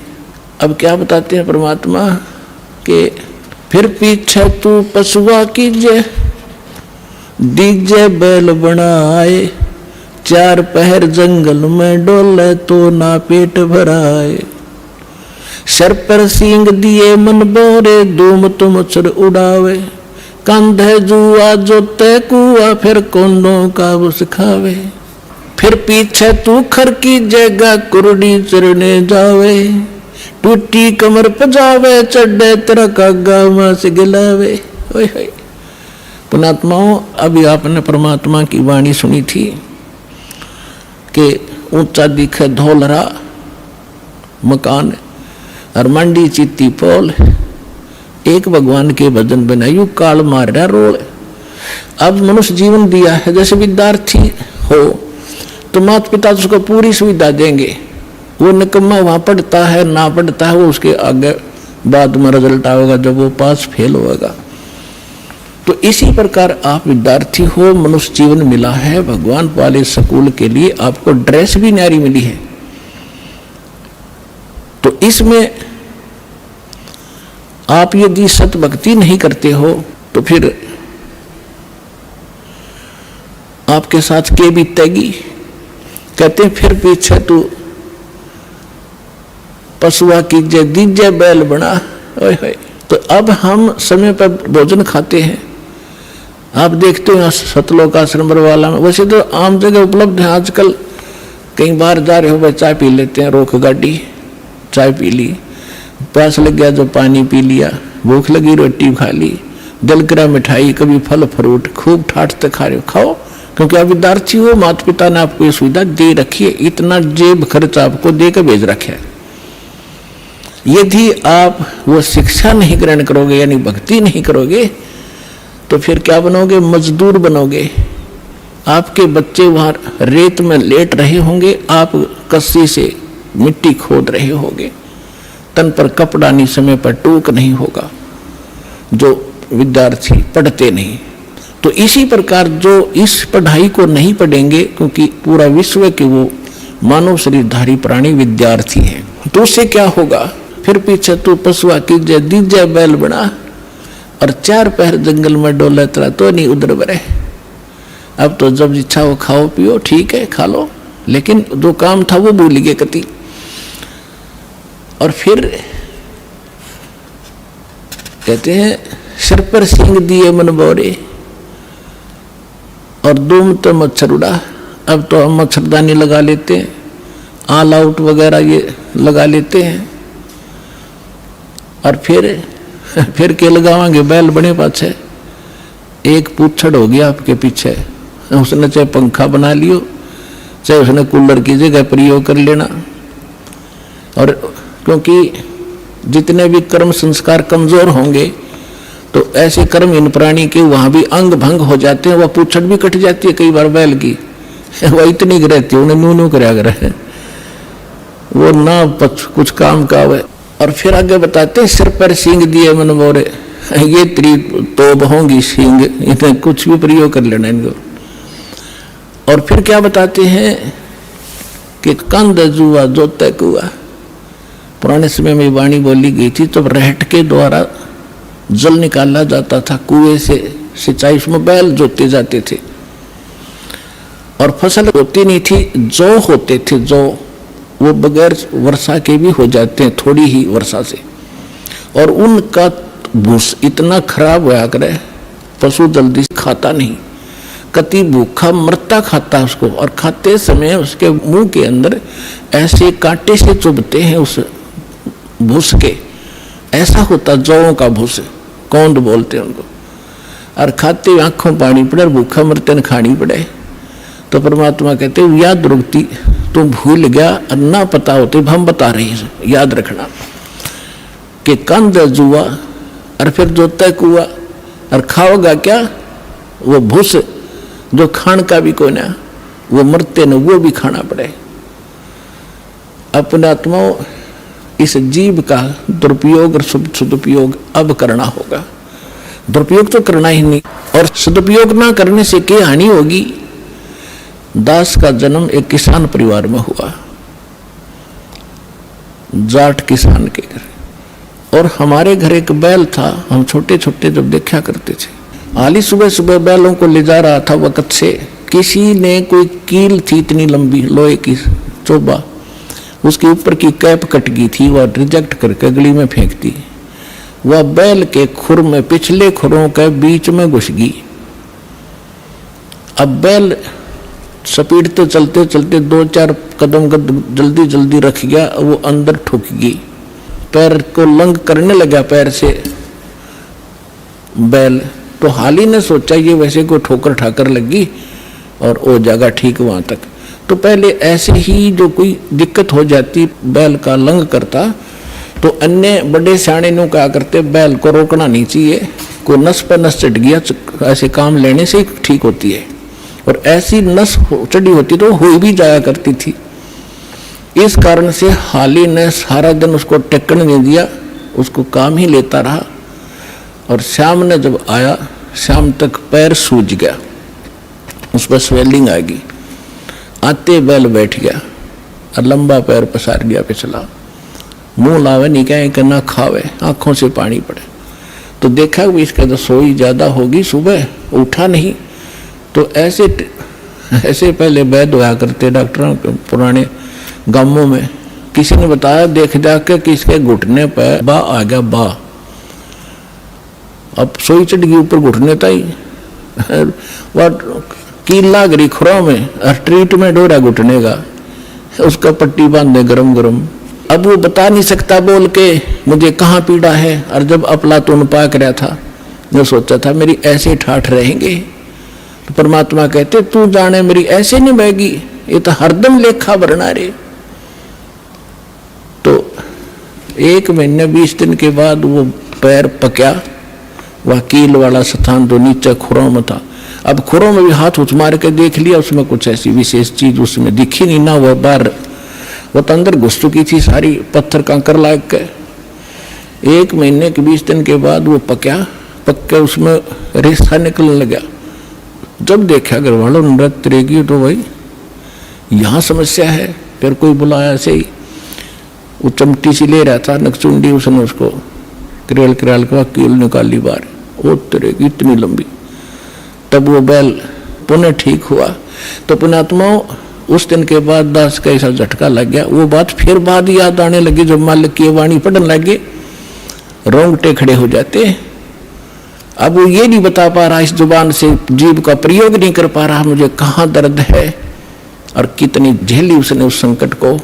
अब क्या बताते हैं परमात्मा के फिर पीछे तू पशुआ की जय, दीजे बैल बनाए, 4 पहर जंगल में डोले तो ना पेट भराए, सर पर सींग दिए मन बोरे, धूम तुम चर उड़ावे, कंधे जुआ जोते कुआ, फिर कोनों का बुस खावे, फिर पीछे तू खर की जगह कुरडी चरने जावे, टूटी कमर पजावे, चढ़े तेरा कागा मास गिलावे। पुणात्माओं, अभी आपने परमात्मा की वाणी सुनी थी कि ऊंचा दिखे धौलरा मकान और मंडी चित्ती पोल, एक भगवान के भजन बनायु काल मार रहा रोल। अब मनुष्य जीवन दिया है, जैसे विद्यार्थी हो तो माता पिता उसको पूरी सुविधा देंगे, वो निकम्मा वहाँ पढ़ता है ना पढ़ता है, वो उसके आगे बाद में रिजल्ट आएगा जब वो पास फेल होगा। तो इसी प्रकार आप विद्यार्थी हो, मनुष्य जीवन मिला है, भगवान वाले स्कूल के लिए आपको ड्रेस भी न्यारी मिली है। तो इसमें आप यदि सत भक्ति नहीं करते हो तो फिर आपके साथ के बीतेगी। कहते हैं फिर पीछे तू पशुआ की जय, दीजे बैल बना। ओए होए। तो अब हम समय पर भोजन खाते हैं, आप देखते हो सतलोक आश्रम बरवाला में, वैसे तो आम जगह उपलब्ध है आजकल। कहीं बाहर जा रहे हो भाई, चाय पी लेते हैं, रोक गाड़ी, चाय पी ली, प्यास लग गया जो पानी पी लिया, भूख लगी रोटी खा ली, दलकरा मिठाई, कभी फल फ्रूट खूब ठाट खा रहे हो, खाओ, क्योंकि आप विद्यार्थी हो, माता पिता ने आपको ये सुविधा दे रखी है, इतना जेब खर्च आपको देकर भेज रखे है। यदि आप वो शिक्षा नहीं ग्रहण करोगे यानी भक्ति नहीं करोगे तो फिर क्या बनोगे? मजदूर बनोगे। आपके बच्चे वहां रेत में लेट रहे होंगे, आप कस्सी से मिट्टी खोद रहे होंगे, तन पर कपड़ा नहीं, समय पर टूक नहीं होगा, जो विद्यार्थी पढ़ते नहीं। तो इसी प्रकार जो इस पढ़ाई को नहीं पढ़ेंगे, क्योंकि पूरा विश्व के वो मानव शरीरधारी प्राणी विद्यार्थी है, तो उससे क्या होगा? फिर पीछे तू पशुआ कीजिए दीजिए बैल बना और 4 पहर जंगल में डोले तरा तो नहीं उधर बरे। अब तो जब इच्छा हो खाओ पियो, ठीक है खा लो, लेकिन जो काम था वो भूल गए कति। और फिर कहते हैं सिर पर सींग दिए मन बोरे और दूम तो मच्छर उड़ा। अब तो हम मच्छरदानी लगा लेते हैं, ऑल आउट वगैरह ये लगा लेते हैं, और फिर के लगावांगे बैल बने पाछे। एक पूछड़ हो गया आपके पीछे, उसने चाहे पंखा बना लियो, चाहे उसने कूलर की जगह प्रयोग कर लेना। और क्योंकि जितने भी कर्म संस्कार कमजोर होंगे तो ऐसे कर्महीन प्राणी के वहां भी अंग भंग हो जाते हैं, वह पूछड़ भी कट जाती है कई बार बैल की, वह इतनी रहती है, उन्हें नू कराया करे, वो ना कुछ काम का हुए। और फिर आगे बताते हैं सिर पर सींग दिए मन मोरे, ये तोब होंगी सींग, इन्हें कुछ भी प्रयोग कर लेना इनको। और फिर क्या बताते हैं कि कंद जुआ जोते कुआ। पुराने समय में वाणी बोली गई थी, तो रहट के द्वारा जल निकाला जाता था कुएं से, सिंचाई में बैल जोते जाते थे, और फसल होती नहीं थी, जौ होते थे, जौ वो बगैर वर्षा के भी हो जाते हैं, थोड़ी ही वर्षा से। और उनका भूस इतना खराब होया करे, पशु जल्दी खाता नहीं, कति भूखा मरता खाता उसको, और खाते समय उसके मुंह के अंदर ऐसे कांटे से चुभते हैं उस भूस के, ऐसा होता जौओं का भूस, कौंद बोलते हैं उनको। और खाते आंखों पानी पड़े, भूखा मरते न खानी पड़े। तो परमात्मा कहते याद रुकती, तुम भूल गया और ना पता होते, हम बता रहे हैं, याद रखना कि कंद जुआ और फिर जोता कुआ, और खाओगा क्या? वो भूस जो खान का भी कोई ना, वो मरते न वो भी खाना पड़े। अपने आत्माओं इस जीव का दुरुपयोग और सदुपयोग अब करना होगा। दुरुपयोग तो करना ही नहीं, और सदुपयोग ना करने से क्या हानि होगी? दास का जन्म एक किसान परिवार में हुआ, जाट किसान के घर, और हमारे घर एक बैल था, हम छोटे छोटे जब देखा करते थे। आली सुबह सुबह बैलों को ले जा रहा था वक्त से, किसी ने कोई कील थी इतनी लंबी लोहे की चोबा, उसके ऊपर की कैप कट गई थी, वह रिजेक्ट करके गली में फेंक दी। वह बैल के खुर में, पिछले खुरों के बीच में घुस गई। अब बैल स्पीड तो चलते चलते 2-4 कदम जल्दी जल्दी रख गया, वो अंदर ठुक गई, पैर को लंग करने लगा पैर से बैल। तो हाली ने सोचा ये वैसे कोई ठोकर ठाकर लगी और वो जगह ठीक वहां तक। तो पहले ऐसे ही जो कोई दिक्कत हो जाती, बैल का लंग करता, तो अन्य बड़े सियाणे नु क्या करते, बैल को रोकना नहीं चाहिए, कोई नस पर नस चढ़ गया, ऐसे काम लेने से ठीक होती है। और ऐसी नस चढ़ी होती तो हो भी जाया करती थी। इस कारण से हाली ने सारा दिन उसको टेकने नहीं दिया, उसको काम ही लेता रहा। और शाम ने जब आया, शाम तक पैर सूज गया, उस पर स्वेलिंग आ गई। आते बैल बैठ गया और लंबा पैर पसार गया पिछला, मुंह लावे नहीं कहे ना खावे, आंखों से पानी पड़े। तो देखा भी इसका तो सोई ज्यादा होगी, सुबह उठा नहीं। तो ऐसे पहले वैद्य होया करते डॉक्टरों के पुराने गांवों में। किसी ने बताया देख जाके कि इसके घुटने पर बा आ गया, बा। अब सोई चढ़ गई ऊपर घुटने ताई, वह कीला गरी खुरों में और ट्रीटमेंट हो रहा घुटने का, उसका पट्टी बांधे गरम गरम। अब वो बता नहीं सकता बोल के मुझे कहाँ पीड़ा है। और जब अफलातून पाक रहा था, जो सोचा था मेरी ऐसे ठाठ रहेंगे, तो परमात्मा कहते तू जाने मेरी ऐसे नहीं बहेगी, ये तो हरदम लेखा भरना रे। तो 1 महीने 20 दिन के बाद वो पैर पक्या, वह कील वाला स्थान तो नीचे खुरों में था। अब खुरों में भी हाथ उठ मार के देख लिया, उसमें कुछ ऐसी विशेष चीज उसमें दिखी नहीं ना। वह बाहर वो तो अंदर घुस चुकी थी सारी, पत्थर कंकर लाग के। 1 महीने के 20 दिन के बाद वो पक्या, पक के उसमें रेसा निकलने लगा। जब देखा घर वालों ने नृत्य रेगी तो भाई यहाँ समस्या है। फिर कोई बुलाया ऐसे ही, वो चमटी सी ले रहा था नकचुंडी, उसने उसको किरेल किराल के कील निकाली बाहर, वो तरेगी इतनी लंबी। तब वो बैल पुनः ठीक हुआ। तो पुण्यात्माओं उस दिन के बाद दास का ऐसा झटका लग गया। वो बात फिर बाद याद आने लगी, जब मालिक की वाणी पढ़ने लगे रोंगटे खड़े हो जाते। अब वो ये नहीं बता पा रहा, इस जुबान से जीभ का प्रयोग नहीं कर पा रहा मुझे कहाँ दर्द है और कितनी झेली उसने उस संकट को।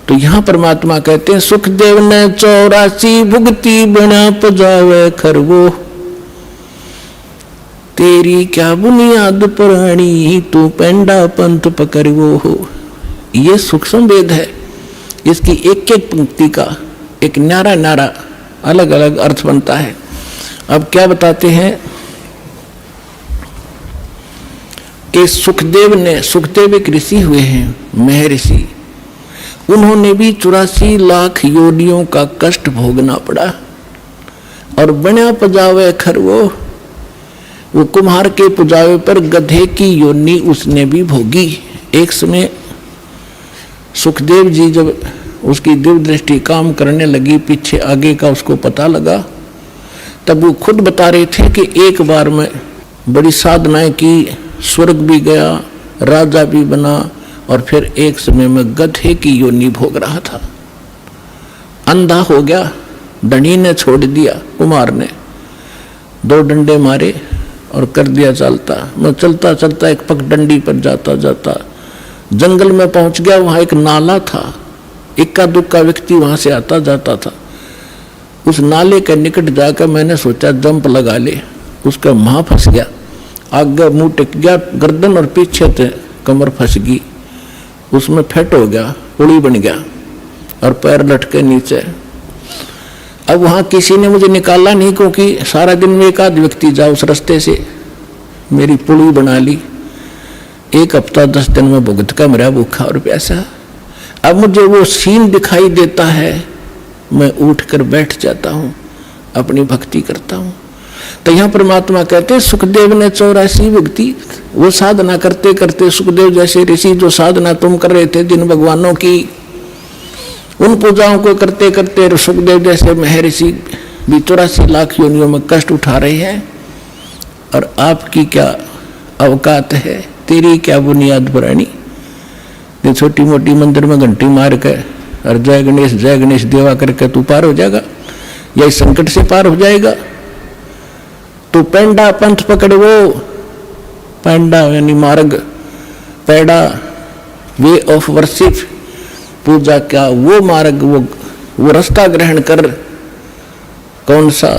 तो यहाँ परमात्मा कहते हैं सुखदेव ने 84 भुगती बिना पजावे खरगो, तेरी क्या बुनियाद पुरानी तू पेंडा पंथ पकड़वो हो। ये सूक्ष्म वेद है, इसकी एक एक पंक्ति का एक न्यारा न्यारा अलग अलग अर्थ बनता है। अब क्या बताते हैं कि सुखदेव एक ऋषि हुए हैं, महर्षि। उन्होंने भी 84 लाख योनियों का कष्ट भोगना पड़ा और बिना पजावे खरवो, वो कुम्हार के पुजावे पर गधे की योनि उसने भी भोगी। एक समय सुखदेव जी जब उसकी दिव्य दृष्टि काम करने लगी, पीछे आगे का उसको पता लगा, तब वो खुद बता रहे थे कि एक बार में बड़ी साधनाएं की, स्वर्ग भी गया, राजा भी बना और फिर एक समय में गधे की योनि भोग रहा था। अंधा हो गया, धनी ने छोड़ दिया, कुमार ने 2 डंडे मारे और कर दिया चलता। मैं चलता चलता एक पगडंडी पर जाता जाता जंगल में पहुंच गया। वहां एक नाला था, इक्का दुक्का व्यक्ति वहां से आता जाता था। उस नाले के निकट जाकर मैंने सोचा जंप लगा ले, उसका मुंह फंस गया, आगे मुंह टिक गया, गर्दन और पीछे से कमर फंस गई, उसमें फैट हो गया, उड़ी बन गया और पैर लटके नीचे। अब वहां किसी ने मुझे निकाला नहीं, क्योंकि सारा दिन में एक आध व्यक्ति जाओ उस रास्ते से, मेरी पुली बना ली। 1 हफ्ता 10 दिन में भुगत का मेरा भूखा और प्यासा। अब मुझे वो सीन दिखाई देता है, मैं उठकर बैठ जाता हूँ, अपनी भक्ति करता हूँ। तो यहाँ परमात्मा कहते हैं सुखदेव ने 84 भक्ति, वो साधना करते करते सुखदेव जैसे ऋषि जो साधना तुम कर रहे थे जिन भगवानों की, उन पूजाओं को करते करते सुखदेव जैसे महर्षि भी 84 लाख योनियों में कष्ट उठा रहे हैं। और आपकी क्या अवकात है, तेरी क्या बुनियाद पुरानी। छोटी मोटी मंदिर में घंटी मार के और जय गणेश देवा करके तू पार हो जाएगा, या इस संकट से पार हो जाएगा। तू पेंडा पंथ पकड़, वो पेंडा यानी मार्ग, पैडा वे ऑफ वर्शिप, पूजा का वो मार्ग, वो रास्ता ग्रहण कर। कौन सा?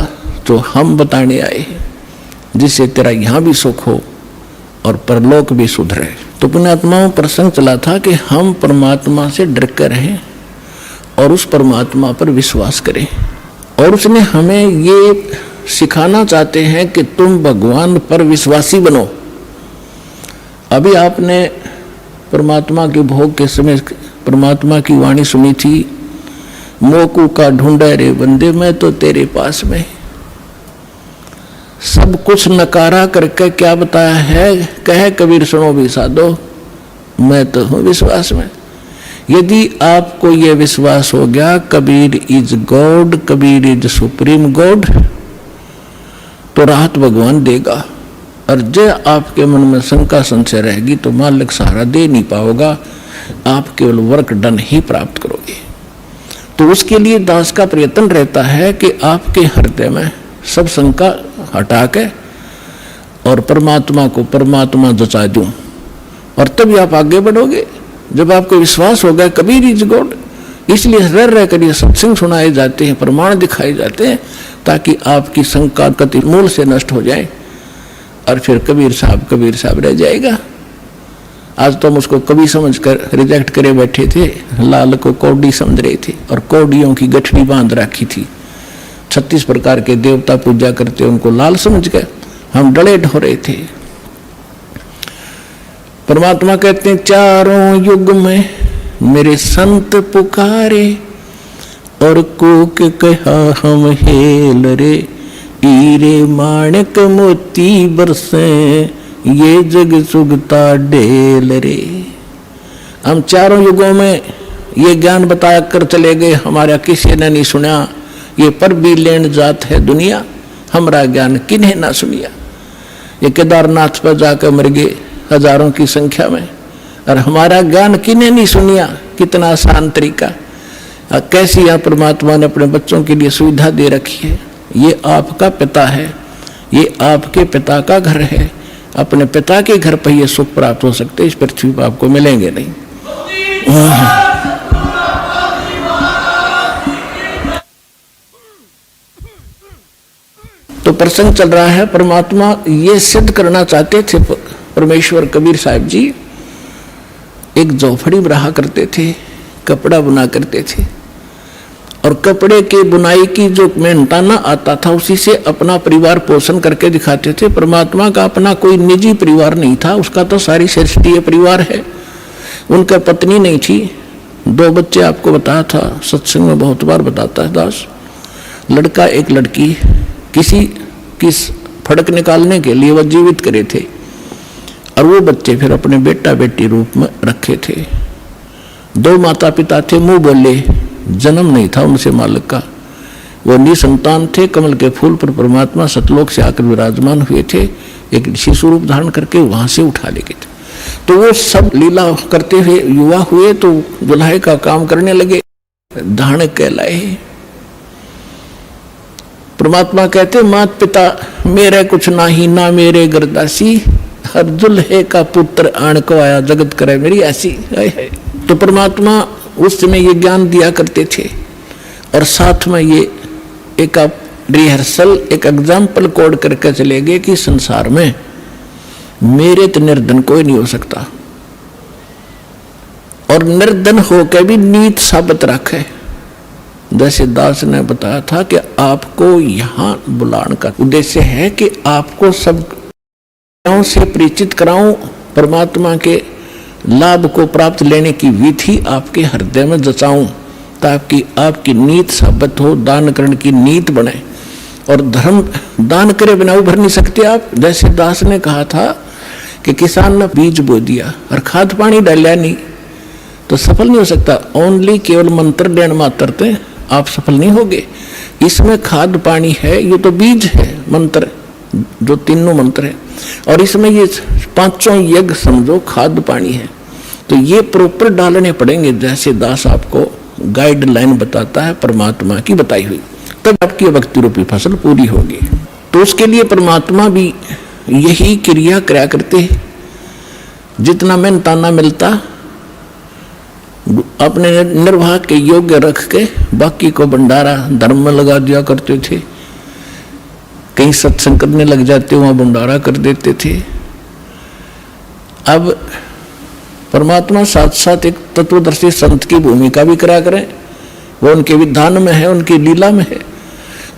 जो हम बताने आए हैं, जिससे तेरा यहाँ भी सुख हो और परलोक भी सुधरे। तो पुण्यात्माओं प्रसंग चला था कि हम परमात्मा से डर कर रहें और उस परमात्मा पर विश्वास करें। और उसने हमें ये सिखाना चाहते हैं कि तुम भगवान पर विश्वासी बनो। अभी आपने परमात्मा के भोग के समय परमात्मा की वाणी सुनी थी, मोकू का ढूंढे रे बंदे मैं तो तेरे पास में। सब कुछ नकारा करके क्या बताया है, कहे कबीर सुनो भी साधो, मैं तो हूं विश्वास में। यदि आपको यह विश्वास हो गया Kabir is God, Kabir is supreme God, तो राहत भगवान देगा। और जो आपके मन में शंका संशय रहेगी तो मालिक सहारा दे नहीं पाओगा, आप केवल वर्क डन ही प्राप्त करोगे। तो उसके लिए दास का प्रयत्न रहता है कि आपके हृदय में सब शंका हटा के और परमात्मा को परमात्मा जचा दूं, और तभी आप आगे बढ़ोगे। जब आपको विश्वास होगा कबीर इज गॉड, इसलिए रह कर ये सत्संग सुनाए जाते हैं, प्रमाण दिखाए जाते हैं, ताकि आपकी शंका कति मूल से नष्ट हो जाए और फिर कबीर साहब रह जाएगा। आज तो हम उसको कवि समझकर रिजेक्ट करे बैठे थे, लाल को कौड़ी समझ रहे थे और कौड़ियों की गठड़ी बांध रखी थी। 36 प्रकार के देवता पूजा करते उनको लाल समझ गए, हम डले ढो रहे थे। परमात्मा कहते हैं चारों युग में मेरे संत पुकारे और कोक कहा हम हेल रे, हीरे माणक मोती बरसे ये जग सुगता ढेल रे। हम चारों युगों में ये ज्ञान बता कर चले गए, हमारा किसी ने नहीं सुना। ये पर भी लेन जात है दुनिया, हमारा ज्ञान किन्हें ना सुनिया। ये केदारनाथ पर जाकर मर गए हजारों की संख्या में, और हमारा ज्ञान किन्हें नहीं सुनिया। कितना आसान तरीका, कैसी यहाँ परमात्मा ने अपने बच्चों के लिए सुविधा दे रखी है। ये आपका पिता है, ये आपके पिता का घर है। अपने पिता के घर पर ये सुख प्राप्त हो सकते, इस पृथ्वी पर आपको मिलेंगे नहीं। तो प्रसंग चल रहा है, परमात्मा ये सिद्ध करना चाहते थे। परमेश्वर कबीर साहब जी एक झोपड़ी में रहा करते थे, कपड़ा बुना करते थे, और कपड़े के बुनाई की जो मेहनताना आता था उसी से अपना परिवार पोषण करके दिखाते थे। परमात्मा का अपना कोई निजी परिवार नहीं था, उसका तो सारी सृष्टि परिवार है। उनका पत्नी नहीं थी, 2 बच्चे आपको बताया था, सत्संग में बहुत बार बताता है दास। लड़का एक लड़की, किसी की फड़क निकालने के लिए वह जीवित करे थे, और वो बच्चे फिर अपने बेटा बेटी रूप में रखे थे। 2 माता पिता थे, मुंह बोले, जन्म नहीं था उनसे मालिक का। वो निसंतान थे, कमल के फूल पर परमात्मा सतलोक से आकर विराजमान हुए थे। एक शिशु रूप धारण करके वहां से उठा ले गए थे। तो वो सब लीला करते हुए युवा हुए तो दुल्हे का काम करने लगे, धारण कहलाए। परमात्मा कहते मात पिता मेरे कुछ नाही, ना मेरे गर्दासी, हर दुल्हे का पुत्र आण को आया, जगत करे मेरी ऐसी। तो परमात्मा उस समय ये ज्ञान दिया करते थे, और साथ में ये एक रिहर्सल, एक एग्जाम्पल कोड करके चले गए कि संसार में मेरे तो निर्धन कोई नहीं हो सकता, और निर्धन होकर भी नीत साबित रखे। जैसे दास ने बताया था कि आपको यहाँ बुलाने का उद्देश्य है कि आपको सब से परिचित कराऊं, परमात्मा के लाभ को प्राप्त लेने की विधि आपके हृदय में जचाऊं, ताकि आपकी नीत साबित हो, दान करने की नीत बने। और धर्म दान करे बिना उभर नहीं सकते आप। जैसे दास ने कहा था कि किसान ने बीज बो दिया और खाद पानी डाला नहीं तो सफल नहीं हो सकता। ओनली केवल मंत्र देन मात्र थे आप सफल नहीं होगे। इसमें खाद पानी है, ये तो बीज है, मंत्र जो तीनों मंत्र है, और इसमें ये 5 यज्ञ समझो खाद पानी है। तो ये प्रॉपर डालने पड़ेंगे, जैसे दास आपको गाइडलाइन बताता है परमात्मा की बताई हुई, तब आपकी भक्ति रूपी फसल पूरी होगी। तो उसके लिए परमात्मा भी यही क्रिया कराया करते हैं। जितना मेहनताना मिलता अपने निर्वाह के योग्य रख के बाकी को भंडारा धर्म में लगा दिया करते थे। कहीं सत्संग करने लग जाते वहां भंडारा कर देते थे। अब परमात्मा साथ साथ एक तत्वदर्शी संत की भूमिका भी करा करें, वो उनके विधान में है, उनकी लीला में है।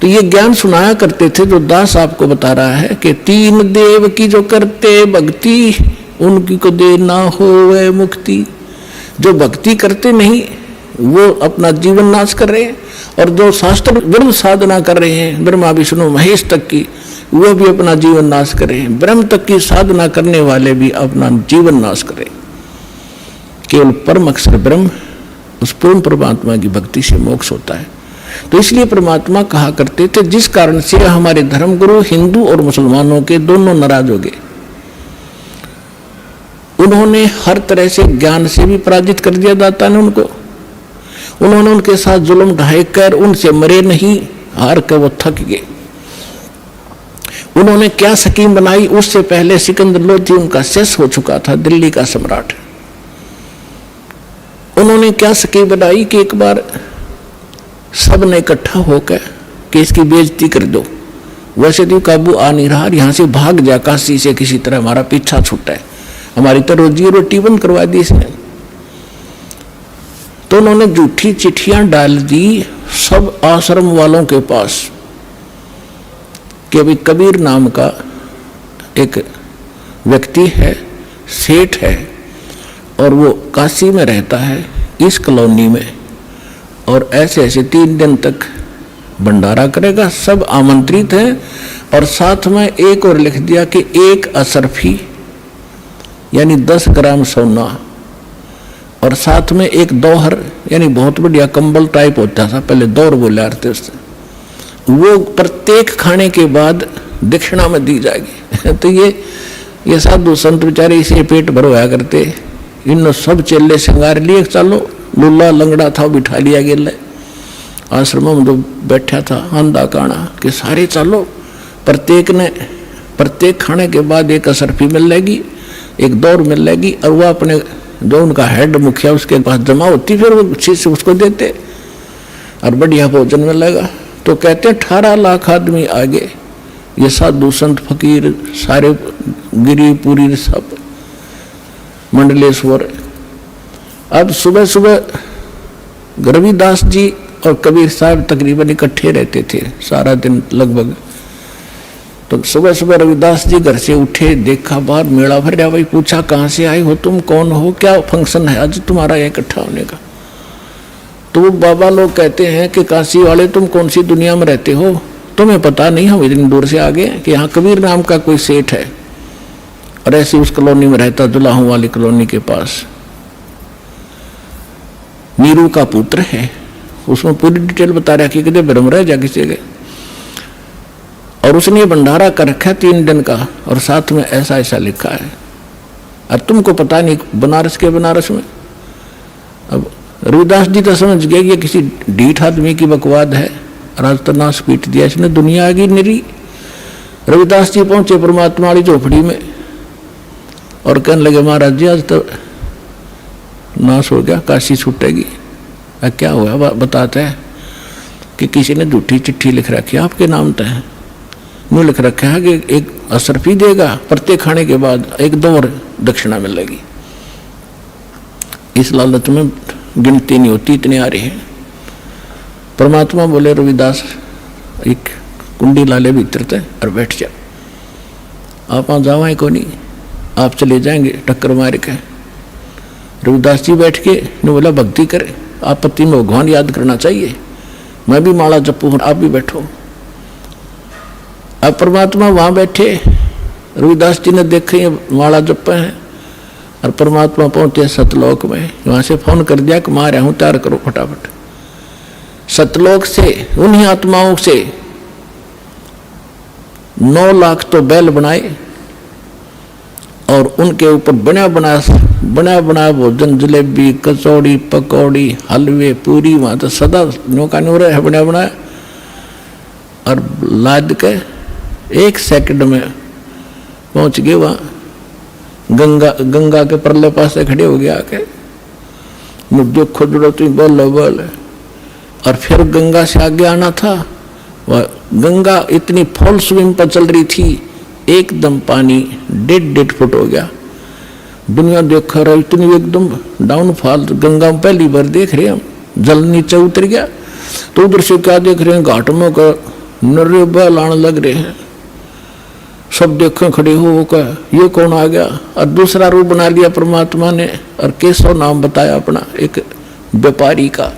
तो ये ज्ञान सुनाया करते थे जो दास आपको बता रहा है कि 3 देव की जो करते भक्ति उनकी को दे ना होवे मुक्ति। जो भक्ति करते नहीं वो अपना जीवन नाश कर रहे हैं, और जो शास्त्र विरुद्ध साधना कर रहे हैं ब्रह्मा विष्णु महेश तक की, वो भी अपना जीवन नाश कर रहे हैं। ब्रह्म तक की साधना करने वाले भी अपना जीवन नाश कर रहे हैं। केवल परम अक्षर ब्रह्म, उस पूर्ण परमात्मा की भक्ति से मोक्ष होता है। तो इसलिए परमात्मा कहा करते थे, जिस कारण से हमारे धर्मगुरु हिंदू और मुसलमानों के दोनों नाराज हो गए। उन्होंने हर तरह से ज्ञान से भी पराजित कर दिया दाता ने उनको। उन्होंने उनके साथ जुल्म ढाई कर उनसे मरे नहीं, हार कर वो थक गए। उन्होंने क्या स्कीम बनाई, उससे पहले सिकंदर लोधी उनका शेष हो चुका था, दिल्ली का सम्राट। उन्होंने क्या स्कीम बनाई कि एक बार सब ने इकट्ठा होकर कि इसकी बेइज्जती कर दो, वैसे तो काबू आ नहीं रहा, यहां से भाग जा काशी से, किसी तरह हमारा पीछा छूटा है, हमारी तो रोजी रोटी बंद करवा दी इसने। तो उन्होंने झूठी चिट्ठियां डाल दी सब आश्रम वालों के पास कि अभी कबीर नाम का एक व्यक्ति है, सेठ है, और वो काशी में रहता है इस कॉलोनी में, और ऐसे ऐसे 3 दिन तक भंडारा करेगा, सब आमंत्रित हैं। और साथ में एक और लिख दिया कि 1 असरफी यानी 10 ग्राम सोना, और साथ में एक दोहर यानी बहुत बढ़िया कंबल टाइप होता था पहले, दौर बोले थे उससे, वो प्रत्येक खाने के बाद दक्षिणा में दी जाएगी। तो ये साधु संत बेचारे इसे पेट भरवाया करते। इन सब चेले श्रृंगार लिए, चलो लुल्ला लंगड़ा था बिठा लिया गया आश्रम में, जो बैठा था आंधा काना कि सारे चलो, प्रत्येक खाने के बाद 1 असरफी मिल लेगी, 1 दौर मिल लेगी, और वह अपने जो उनका हेड मुखिया उसके पास जमा होती, फिर वो चीज से उसको देते और बढ़िया भोजन मिलेगा। तो कहते 18 लाख आदमी आगे, ये साधु संत फकीर सारे गिरीपुरी सब मंडलेश्वर। अब सुबह सुबह रविदास जी और कबीर साहब तकरीबन इकट्ठे रहते थे सारा दिन लगभग। तो सुबह सुबह रविदास जी घर से उठे, देखा बाहर मेला भर गया, भाई पूछा कहाँ से आए हो तुम, कौन हो, क्या फंक्शन है आज तुम्हारा यहाँ इकट्ठा होने का। तो वो बाबा लोग कहते हैं कि काशी वाले तुम कौन सी दुनिया में रहते हो, तुम्हें पता नहीं, हम इतनी दूर से आ गए कि यहाँ कबीर नाम का कोई सेठ है, और ऐसी उस कॉलोनी में रहता, जुलाहों वाली कॉलोनी के पास, नीरू का पुत्र है। उसमें पूरी डिटेल बता रहा कि कितने भ्रम रह जा किसी के, और उसने भंडारा कर रखा 3 दिन का, और साथ में ऐसा ऐसा लिखा है, और तुमको पता नहीं बनारस के बनारस में। अब रविदास जी तो समझ गए ये किसी ढीठ आदमी की बकवाद है, राज तो नाश पीट दिया इसने, दुनिया आ गई निरी। रविदास जी पहुंचे परमात्मा वाली झोपड़ी में और कहने लगे महाराज जी आज तो नाश हो गया, काशी छूटेगी। क्या हुआ बताते हैं कि किसी ने झूठी चिट्ठी लिख रखी है आपके नाम तय, यूँ लिख रखा है कि 1 असरफी देगा, प्रत्येक खाने के बाद 1 दौर दक्षिणा मिलेगी। इस लालच में गिनती नहीं होती, इतने आ रहे हैं। परमात्मा बोले रविदास एक कुंडी लाले भीतर थे और बैठ जा, आप वहाँ जावाएं को नहीं, आप चले जाएंगे टक्कर मार के। रविदास जी बैठ के ने बोला भक्ति करे, आपत्ति में भगवान याद करना चाहिए, मैं भी माला जपूं, आप भी बैठो। अब परमात्मा वहां बैठे, रविदास जी ने देखे माला जपे हैं, और परमात्मा पहुंचे सतलोक में। वहां से फोन कर दिया कि मैं आ रहा हूं, तैयार करो फटाफट। सतलोक से उन्हीं आत्माओं से 9 लाख तो बैल बनाए, और उनके ऊपर बना बना भोजन, जलेबी, कचौड़ी, पकौड़ी, हलवे, पूरी, वहां तो सदा नौका नूर है बना बनाया, और लाद के 1 सेकंड में पहुंच गए वहां। गंगा के परले पास से खड़े हो गया आके, मुझे खुद तू बोल, और फिर गंगा से आगे आना था। वह गंगा इतनी फुल स्विंग पर चल रही थी, एकदम पानी 1.5 फुट हो गया। दुनिया देख रहा इतनी एकदम डाउनफॉल, गंगा में पहली बार देख रहे हम, जल नीचे उतर गया। तो उधर से क्या देख रहे हैं, घाट में का नर्रे बैल आने लग रहे हैं, सब देखें खड़े हो कर ये कौन आ गया। और दूसरा रूप बना लिया परमात्मा ने, और केशव नाम बताया अपना एक व्यापारी का।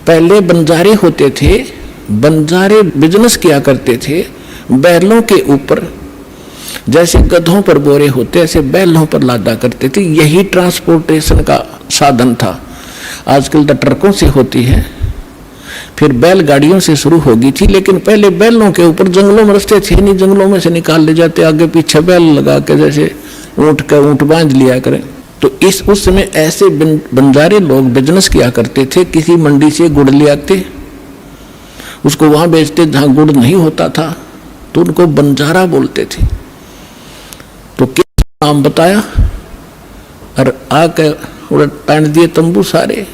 पहले बंजारे होते थे, बंजारे बिजनेस किया करते थे बैलों के ऊपर, जैसे गधों पर बोरे होते ऐसे बैलों पर लादा करते थे, यही ट्रांसपोर्टेशन का साधन था। आजकल तो ट्रकों से होती है, फिर बैलगाड़ियों से शुरू होगी थी, लेकिन पहले बैलों के ऊपर, जंगलों में रास्ते थे नहीं, जंगलों में से निकाल ले जाते, आगे पीछे बैल लगा के जैसे ऊंट बांध लिया करें। तो उस समय ऐसे बंजारे लोग बिजनेस किया करते थे। किसी मंडी से गुड़ ले आते, उसको वहां बेचते जहां गुड़ नहीं होता था, तो उनको बंजारा बोलते थे। तो केसो नाम बताया और आके तान दिए तंबू सारे।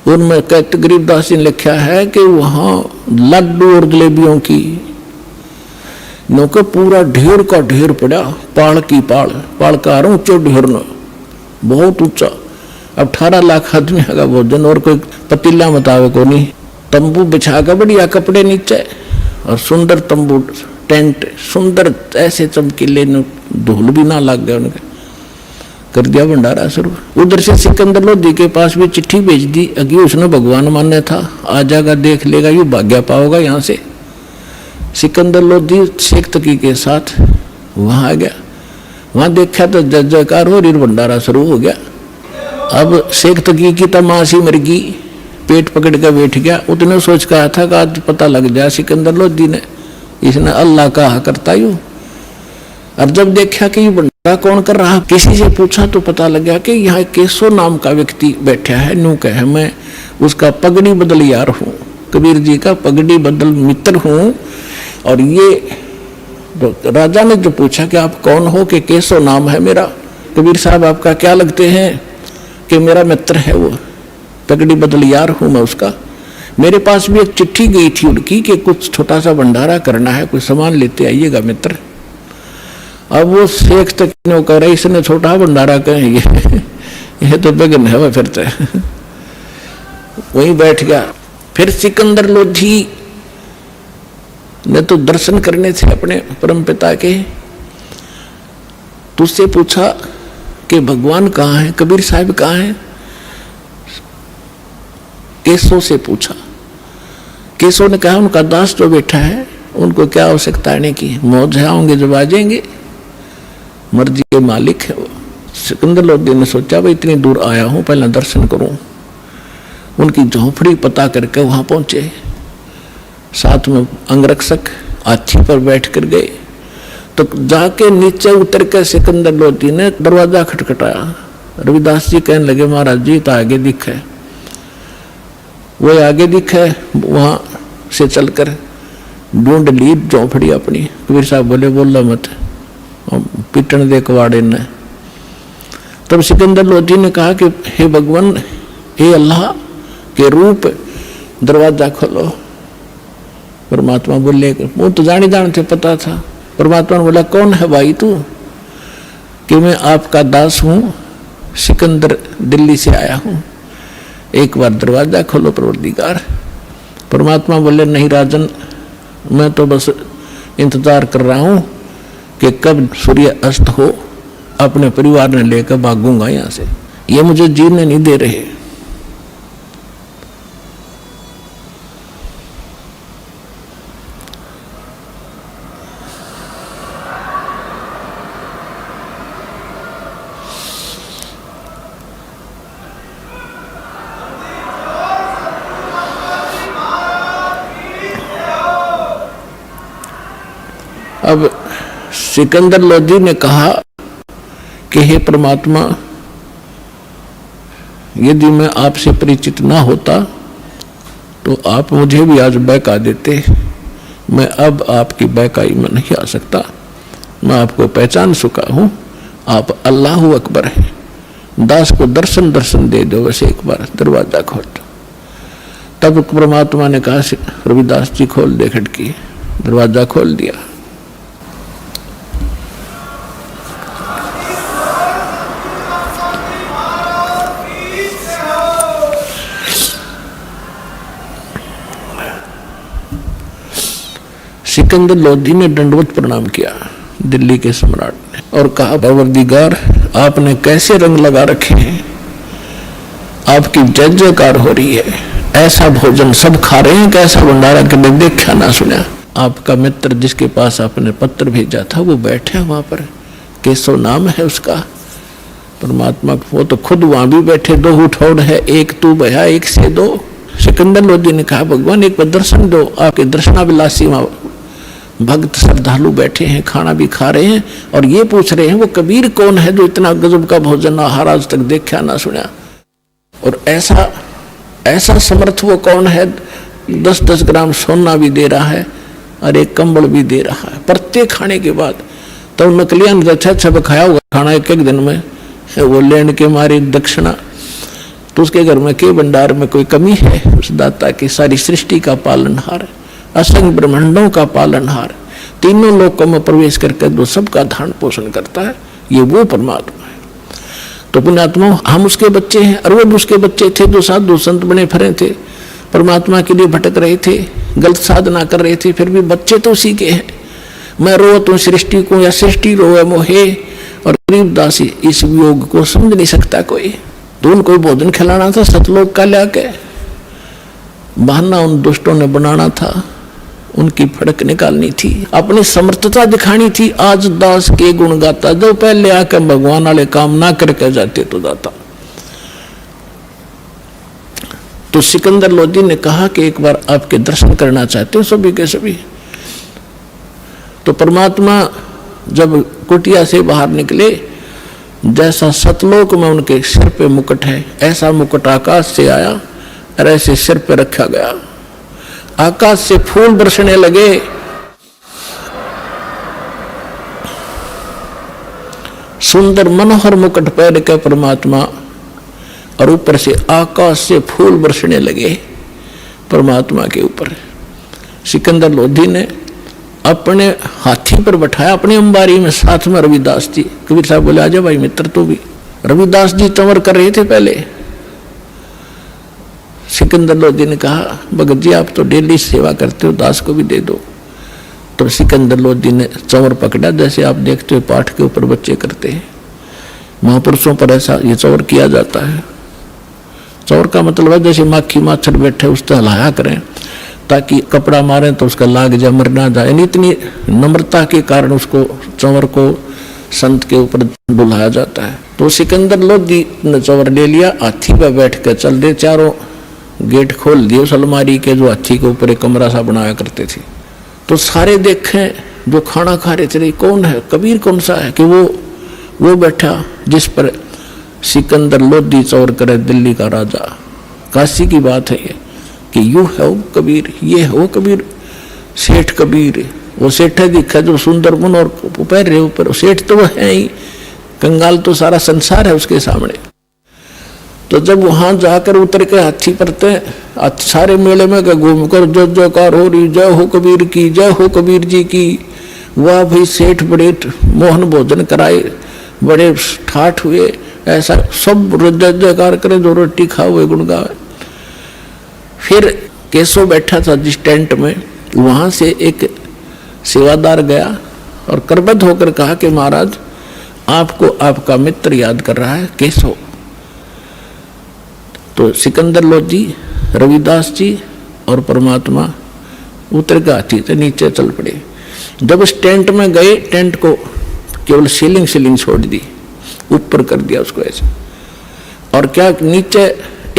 उनमें कहते गरीबदास जी ने लिखा है कि वहां लड्डू और जलेबियों की नौका पूरा ढेर का ढेर पड़ा, पाड़ की पाड़ का ऊंचो ढेर न बहुत ऊंचा। अब 18 लाख आदमी का भोजन और कोई पतीला मुताबिक को नहीं। तंबू बिछा कर बढ़िया कपड़े नीचे और सुंदर तंबू टेंट सुंदर ऐसे चमकीले, धूल भी ना लग गया उनके, कर दिया भंडारा शुरू। उधर से सिकंदर लोधी के पास भी चिट्ठी भेज दी, अगी उसने भगवान मान्य था, आ जाएगा देख लेगा, यू भाग्य पाओगा यहाँ से। सिकंदर लोधी शेख तकी के साथ वहां आ गया। वहां देखा तो जय जयकार हो रही, भंडारा शुरू हो गया। अब शेख तकी की तमाशी मर गई, पेट पकड़ कर बैठ गया। उतने सोच कहा था कि आज पता लग जाए सिकंदर लोधी ने, इसने अल्लाह कहा करता यू। और जब देखा कि ये भंडारा कौन कर रहा, किसी से पूछा तो पता लगा कि यहाँ केसो नाम का व्यक्ति बैठा है। नू कहे मैं उसका पगड़ी बदल यार हूँ, कबीर जी का पगड़ी बदल मित्र हूँ। और ये तो राजा ने जो पूछा कि आप कौन हो, कि केसो नाम है मेरा, कबीर साहब आपका क्या लगते हैं, कि मेरा मित्र है वो, पगड़ी बदल यार हूँ मैं उसका। मेरे पास भी एक चिट्ठी गई थी उनकी कि कुछ छोटा सा भंडारा करना है, कुछ सामान लेते आइएगा मित्र। अब वो शेख तक कह रहा इसने छोटा भंडारा कहेंगे, ये तो बेगन है वह फिरते। वहीं बैठ गया। फिर सिकंदर लोधी ने तो दर्शन करने थे अपने परम पिता के, तुझसे पूछा कि भगवान कहाँ है, कबीर साहब कहाँ है। केसो से पूछा। केसो ने कहा उनका दास जो बैठा है उनको क्या आवश्यकता आने की, मौज है, आऊंगे जब आ जाएंगे, मर्जी के मालिक है वो। सिकंदर लोधी ने सोचा भाई इतनी दूर आया हूं, पहले दर्शन करूं। उनकी झोपड़ी पता करके वहां पहुंचे। साथ में अंगरक्षक हाथी पर बैठ कर गए। तो जाके नीचे उतर के सिकंदर लोधी ने दरवाजा खटखटाया। रविदास जी कहने लगे महाराज जी तो आगे दिखे। वो आगे दिखे, वहां से चलकर ढूंढ ली झोपड़ी अपनी। कबीर साहब बोले बोला मत, पीटन दे कवाड़े ने। तब सिकंदर लोधी ने कहा कि हे भगवान, हे अल्लाह के रूप, दरवाजा खोलो। परमात्मा बोले, वो तो जान थे पता था। परमात्मा ने बोला कौन है भाई तू, कि मैं आपका दास हूं, सिकंदर दिल्ली से आया हूं, एक बार दरवाजा खोलो परवरदिगार। परमात्मा बोले नहीं राजन, मैं तो बस इंतजार कर रहा हूं कि कब सूर्य अस्त हो, अपने परिवार ने लेकर भागूंगा यहां से, ये मुझे जीने नहीं दे रहे। अब सिकंदर लोधी ने कहा कि हे परमात्मा, यदि मैं आपसे परिचित ना होता तो आप मुझे भी आज बहका देते। मैं अब आपकी बहकाई में नहीं आ सकता। मैं आपको पहचान चुका हूं, आप अल्लाह अकबर हैं। दास को दर्शन दे दो, वैसे एक बार दरवाजा खोल। तब परमात्मा ने कहा रविदास जी खोल दे खिड़की। दरवाजा खोल दिया। सिकंदर लोधी ने दंडवत प्रणाम किया दिल्ली के सम्राट ने और कहा परवरदिगार, आपने कैसे रंग लगा रखे हैं, आपकी जय जयकार हो रही है। ऐसा भोजन सब खा रहे हैं, कैसा भंडारा कभी देखा ना सुना। आपका मित्र जिसके पास आपने पत्र भेजा था वो बैठे वहां पर, केसो नाम है उसका। परमात्मा वो तो खुद वहां भी बैठे, दो उठौड़ है, एक तू भया एक से दो। सिकंदर लोधी ने कहा भगवान एक बार दर्शन दो। आपके दर्शनाभिलाषी वहां भक्त श्रद्धालु बैठे हैं, खाना भी खा रहे हैं और ये पूछ रहे हैं वो कबीर कौन है जो इतना गजब का भोजन आहार आज तक देखा ना सुना। और ऐसा समर्थ वो कौन है, 10-10 ग्राम सोना भी दे रहा है, और एक कंबल भी दे रहा है प्रत्येक खाने के बाद। तो नकलिया ने अच्छा खाया होगा खाना एक एक दिन में, वो लेने के मारे दक्षिणा। तो उसके घर में के भंडार में कोई कमी है? उस दाता की सारी सृष्टि का पालनहार, असंख्य ब्रह्मांडों का पालनहार, तीनों लोकों में प्रवेश करके जो सबका धारण पोषण करता है, ये वो परमात्मा है। तो पुण्यात्मा हम उसके बच्चे हैं, और वो भी उसके बच्चे थे जो साधु संत बने फिरे थे, परमात्मा के लिए भटक रहे थे, गलत साधना कर रहे थे, फिर भी बच्चे तो उसी के हैं। मैं रोत हूँ सृष्टि को या सृष्टि रोए मोहे, और गरीब दासी इस योग को समझ नहीं सकता कोई। तो उनको भोजन खिलाना था सतलोक का लाके, बहाना उन दुष्टों ने बनाना था, उनकी फड़क निकालनी थी, अपनी समर्थता दिखानी थी। आज दास के गुण गाता, जो पहले आकर भगवान वाले काम ना करके जाते तो दाता। तो सिकंदर लोदी ने कहा कि एक बार आपके दर्शन करना चाहते हो सभी के सभी। तो परमात्मा जब कुटिया से बाहर निकले, जैसा सतलोक में उनके सिर पे मुकुट है, ऐसा मुकुट आकाश से आया और ऐसे सिर पे रखा गया। आकाश से फूल बरसने लगे, सुंदर मनोहर मुकुट पहन के परमात्मा, और ऊपर से आकाश से फूल बरसने लगे परमात्मा के ऊपर। सिकंदर लोधी ने अपने हाथी पर बैठाया, अपनी अंबारी में, साथ में रविदास जी। कबीर साहब बोले आजा भाई मित्र तू भी। रविदास जी चंवर कर रहे थे पहले। सिकंदर लोधी ने कहा भगत जी आप तो डेली सेवा करते हो, दास को भी दे दो। तो सिकंदर लोधी ने चंवर पकड़ा, जैसे आप देखते हो पाठ के ऊपर बच्चे करते हैं, महापुरुषों पर ऐसा ये चंवर किया जाता है। चंवर का मतलब है जैसे माखी माछर बैठे उससे हलाया करें, ताकि कपड़ा मारें तो उसका लाग जाए, मर ना जाए। यानी इतनी नम्रता के कारण उसको चंवर को संत के ऊपर बुलाया जाता है। तो सिकंदर लोधी ने चंवर ले लिया, हाथी पर बैठ कर चल दे, चारों गेट खोल दिए उस अलमारी के, जो हाथी के ऊपर एक कमरा सा बनाया करते थे। तो सारे देखें जो खाना खा रहे थे, कौन है? कबीर कौन सा है कि वो बैठा जिस पर सिकंदर लोधी चौर करे, दिल्ली का राजा। काशी की बात है ये कि यू है वो कबीर, ये है वो कबीर, सेठ कबीर। वो सेठ दिखा जो सुंदर मन और पैर रहे ऊपर, सेठ तो वो है ही, कंगाल तो सारा संसार है उसके सामने। तो जब वहां जाकर उतर के हाथी पर सारे मेले में घूमकर जो जयकार हो रही, जय हो कबीर की, जय हो कबीर जी की। वाह भाई सेठ बड़े मोहन भोजन कराए, बड़े ठाठ हुए, ऐसा सब जय जयकार करे, जो रोटी खाओ हुए गुण गावे। फिर केशव बैठा था जिस टेंट में, वहां से एक सेवादार गया और करबद्ध होकर कहा कि महाराज आपको आपका मित्र याद कर रहा है, केशव। तो सिकंदर लोधी, रविदास जी और परमात्मा उतर के हाथी से नीचे चल पड़े। जब उस टेंट में गए, टेंट को केवल सीलिंग छोड़ दी, ऊपर कर दिया उसको ऐसे। और क्या नीचे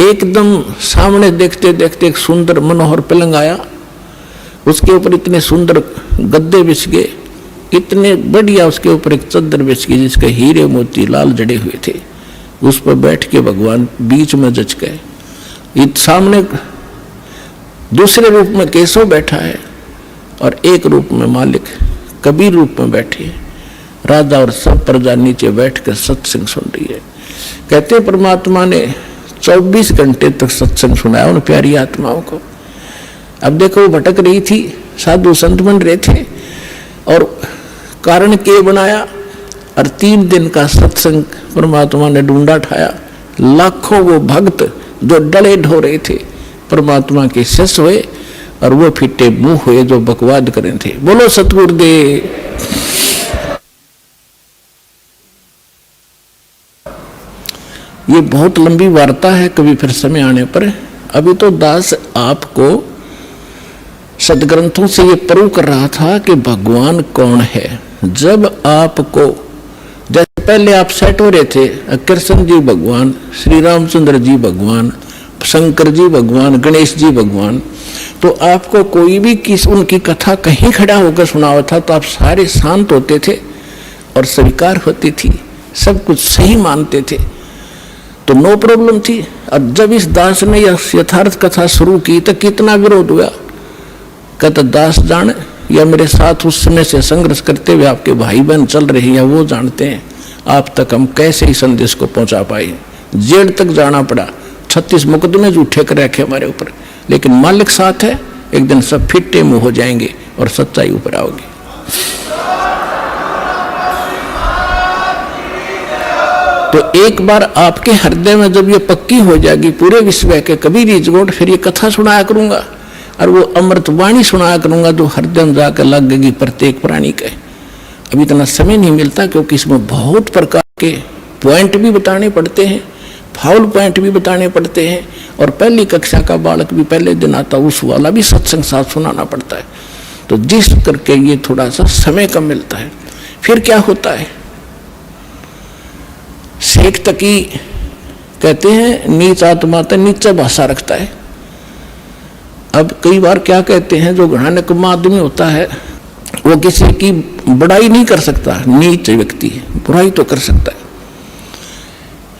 एकदम सामने देखते देखते एक सुंदर मनोहर पलंग आया, उसके ऊपर इतने सुंदर गद्दे बिछ गए, इतने बढ़िया, उसके ऊपर एक चद्दर बिछ गई जिसके हीरे मोती लाल जड़े हुए थे। उस पर बैठ के भगवान बीच में जच गए। सामने दूसरे रूप में केशव बैठा है और एक रूप में मालिक कबीर रूप में बैठे हैं। राजा और सब प्रजा नीचे बैठकर सत्संग सुन रही है। कहते परमात्मा ने 24 घंटे तक सत्संग सुनाया उन प्यारी आत्माओं को। अब देखो वो भटक रही थी, साधु संत बन रहे थे, और कारण के बनाया, और 3 दिन का सत्संग परमात्मा ने ढूंढा ठाया। लाखों वो भक्त जो डले ढो रहे थे परमात्मा के शिष्य हुए, और वो फिटे मुंह हुए जो बकवाद करे थे। बोलो सतगुरुदेव। ये बहुत लंबी वार्ता है, कभी फिर समय आने पर। अभी तो दास आपको सदग्रंथों से ये प्रूव कर रहा था कि भगवान कौन है। जब आपको, जैसे पहले आप सेट हो रहे थे, कृष्ण जी भगवान, श्री रामचंद्र जी भगवान, शंकर जी भगवान, गणेश जी भगवान, तो आपको कोई भी किस उनकी कथा कहीं खड़ा होकर सुनावा था तो आप सारे शांत होते थे और स्वीकार होती थी, सब कुछ सही मानते थे, तो नो प्रॉब्लम थी। और जब इस दास ने यह यथार्थ कथा शुरू की तो कितना विरोध हुआ। कहता दास जान या मेरे साथ उस समय से संघर्ष करते हुए आपके भाई बहन चल रहे हैं, या वो जानते हैं आप तक हम कैसे ही संदेश को पहुंचा पाए। जेल तक जाना पड़ा, 36 मुकदमे झूठे कर रखे हमारे ऊपर, लेकिन मालिक साथ है, एक दिन सब फिट्टे मुंह हो जाएंगे और सच्चाई ऊपर आओगी। तो एक बार आपके हृदय में जब ये पक्की हो जाएगी पूरे विश्व के कबीर इजगोट, फिर ये कथा सुनाया करूंगा और वो अमृत वाणी सुनाया करूंगा जो हृदय में जाकर लगेगी प्रत्येक प्राणी के। अभी इतना समय नहीं मिलता क्योंकि इसमें बहुत प्रकार के पॉइंट भी बताने पड़ते हैं, फाउल पॉइंट भी बताने पड़ते हैं, और पहली कक्षा का बालक भी पहले दिन आता उस वाला भी सत्संग साथ सुनाना पड़ता है। तो जिस करके ये थोड़ा सा समय कम मिलता है। फिर क्या होता है, शेख तकी कहते हैं नीच आत्मा तो नीचा भाषा रखता है। अब कई बार क्या कहते हैं, जो घना निकम्मा आदमी होता है वो किसी की बड़ाई नहीं कर सकता, नीच व्यक्ति बुराई तो कर सकता है।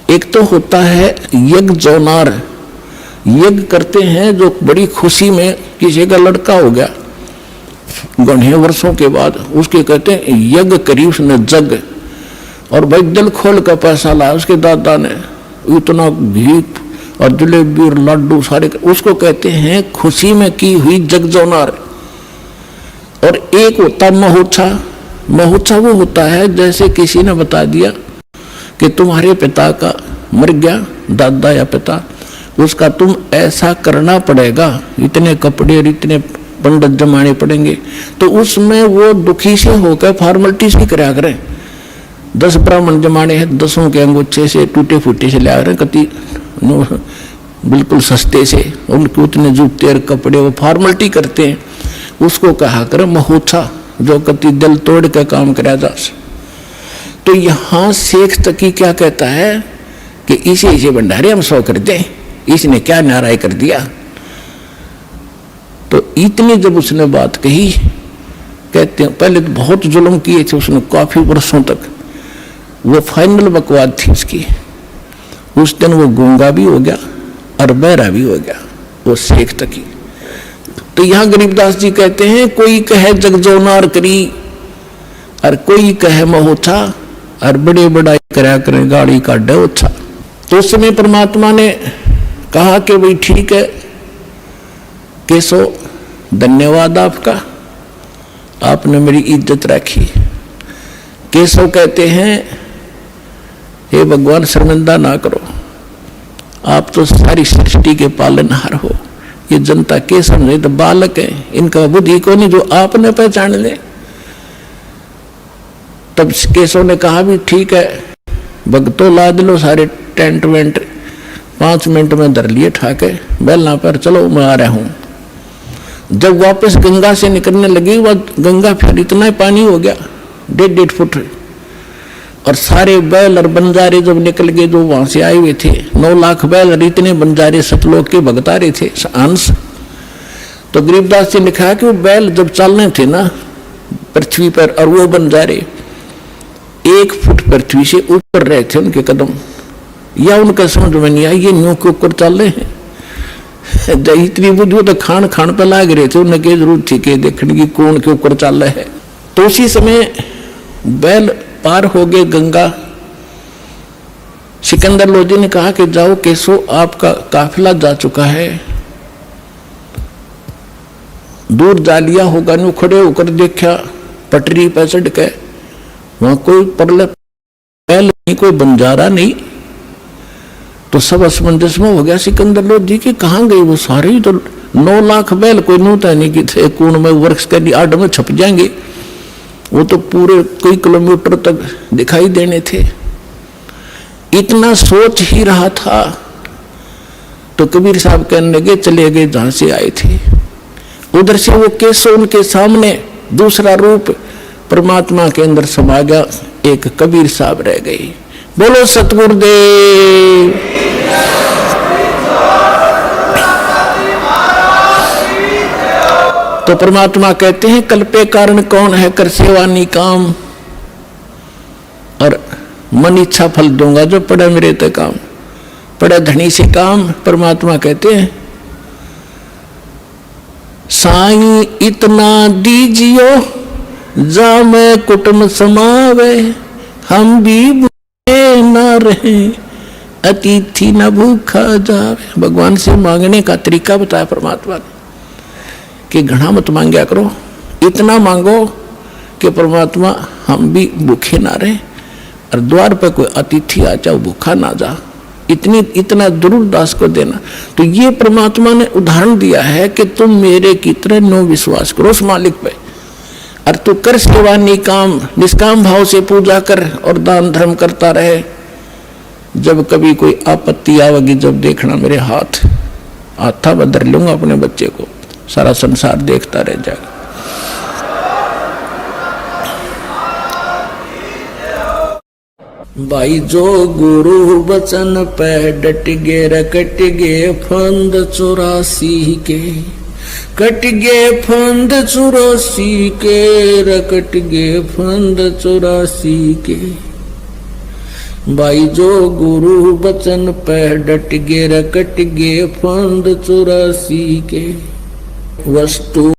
एक तो होता है यज्ञ जौनार, यज्ञ करते हैं जो बड़ी खुशी में, किसी का लड़का हो गया घने वर्षों के बाद, उसके कहते हैं यज्ञ करी उसने जग, और भाई दिल खोल का पैसा लाया उसके दादा ने, इतना घी और जलेबी और लड्डू सारे, उसको कहते हैं खुशी में की हुई जग जौनार। और एक होता महोत्सा, महोत्सा वो होता है जैसे किसी ने बता दिया कि तुम्हारे पिता का मर गया, दादा या पिता, उसका तुम ऐसा करना पड़ेगा, इतने कपड़े और इतने पंडित जमाने पड़ेंगे, तो उसमें वो दुखी से होकर फॉर्मेलिटी से करा करें। 10 ब्राह्मण जमाने हैं, 10 के अंगूठे से टूटे फूटे से ले रहे, कति बिल्कुल सस्ते से, उनके उतने जूते और कपड़े वो फॉर्मेलिटी करते हैं, उसको कहा करें महोत्सा, जो कति दिल तोड़ के काम करा जा। तो यहाँ शेख तकी क्या कहता है कि इसे भंडारे हम 100 कर दें, इसने क्या नाराय कर दिया। तो इतनी जब उसने बात कही, कहते हैं पहले तो बहुत जुल्म किए थे उसने काफी वर्षों तक, वो फाइनल बकवाद थी उसकी। उस दिन वो गूंगा भी हो गया और बहरा भी हो गया वो शेख तकी। तो यहाँ गरीबदास जी कहते हैं कोई कहे जगजोनार करी और कोई कहे महोत्सा, और बड़े बड़ाई करा करें गाड़ी काटे ओछा। तो उस समय परमात्मा ने कहा कि भाई ठीक है केशव, धन्यवाद आपका, आपने मेरी इज्जत रखी। केशव कहते हैं हे भगवान शर्मिंदा ना करो, आप तो सारी सृष्टि के पालनहार हो, ये जनता के समझे तो बालक है, इनका बुद्धि को नहीं जो आपने पहचान ले। तब केशव ने कहा भी ठीक है भगतों लाद लो सारे टेंट वेंट, 5 मिनट में धर लिए ठाके बेलना पर, चलो मैं आ रहा हूं। जब वापस गंगा से निकलने लगी वह गंगा फिर इतना ही पानी हो गया 1.5 फुट, और सारे बैल और बंजारे जब निकल गए जो वहां से आए हुए थे, 9 लाख बैल और इतने बंजारे सतलोक के भगत आ रहे थे अंश। तो गरीबदास जी ने कहा कि वो बैल जब चलने थे ना पृथ्वी पर, और वो बंजारे 1 फुट पृथ्वी से ऊपर रहे थे उनके कदम, या उनका समझ में नहीं आई ये न्यू के ऊपर चल रहे हैं। इतनी बुद्धि तो खान खान पे लाग रहे थे, उन्हें क्या जरूरत थी कि देखने की कौन के ऊपर चल रहा है। तो उसी समय बैल पार हो गए गंगा। सिकंदर लोधी ने कहा कि जाओ केशव, आपका काफिला जा चुका है, दूर जा लिया होगा। नु खड़े होकर देखा पटरी पर चढ़ के, वहां कोई परले बैल नहीं, कोई बंजारा नहीं। तो सब असमंजस में हो गया सिकंदर लोधी की, कहाँ गए वो सारे ही? तो 9 लाख बैल कोई नूता नहीं कि थे कोण में वर्ष के आड़ में छप जाएंगे, वो तो पूरे कई किलोमीटर तक दिखाई देने थे। इतना सोच ही रहा था तो कबीर साहब कहने लगे चले गए जहां से आए थे। उधर से वो केशव उनके सामने दूसरा रूप परमात्मा के अंदर समा गया, एक कबीर साहब रह गए। बोलो सतगुरुदेव। तो परमात्मा कहते हैं कल्पे कारण कौन है, कर सेवा निकाम, और मन इच्छा फल दूंगा जो पड़े मेरे ते काम, पड़े धनी से काम। परमात्मा कहते हैं साईं इतना दीजियो जा मैं कुटुंब समावे, हम भी भूखे न रहे अतिथि न भूखा जावे। भगवान से मांगने का तरीका बताया परमात्मा ने कि घना मत मांगया करो, इतना मांगो कि परमात्मा हम भी भूखे ना रहे और द्वार पे कोई अतिथि आ जाओ भूखा ना जा, इतना जरूर दास को देना। तो ये परमात्मा ने उदाहरण दिया है कि तुम मेरे की तरह नो विश्वास करो उस मालिक पे, और तू कर सेवा निष्काम भाव से पूजा कर और दान धर्म करता रहे। जब कभी कोई आपत्ति आवेगी, जब देखना मेरे हाथा बदल लूंगा अपने बच्चे को, सारा संसार देखता रह जाएगा। भाई जो गुरु बचन पे डट गे रकट गे फंद 84 के, कट गे फंद 84 के, रकट गे फंद 84 के। भाई जो गुरु बचन पे डट गे रकट गे फंद 84 के। वस्तु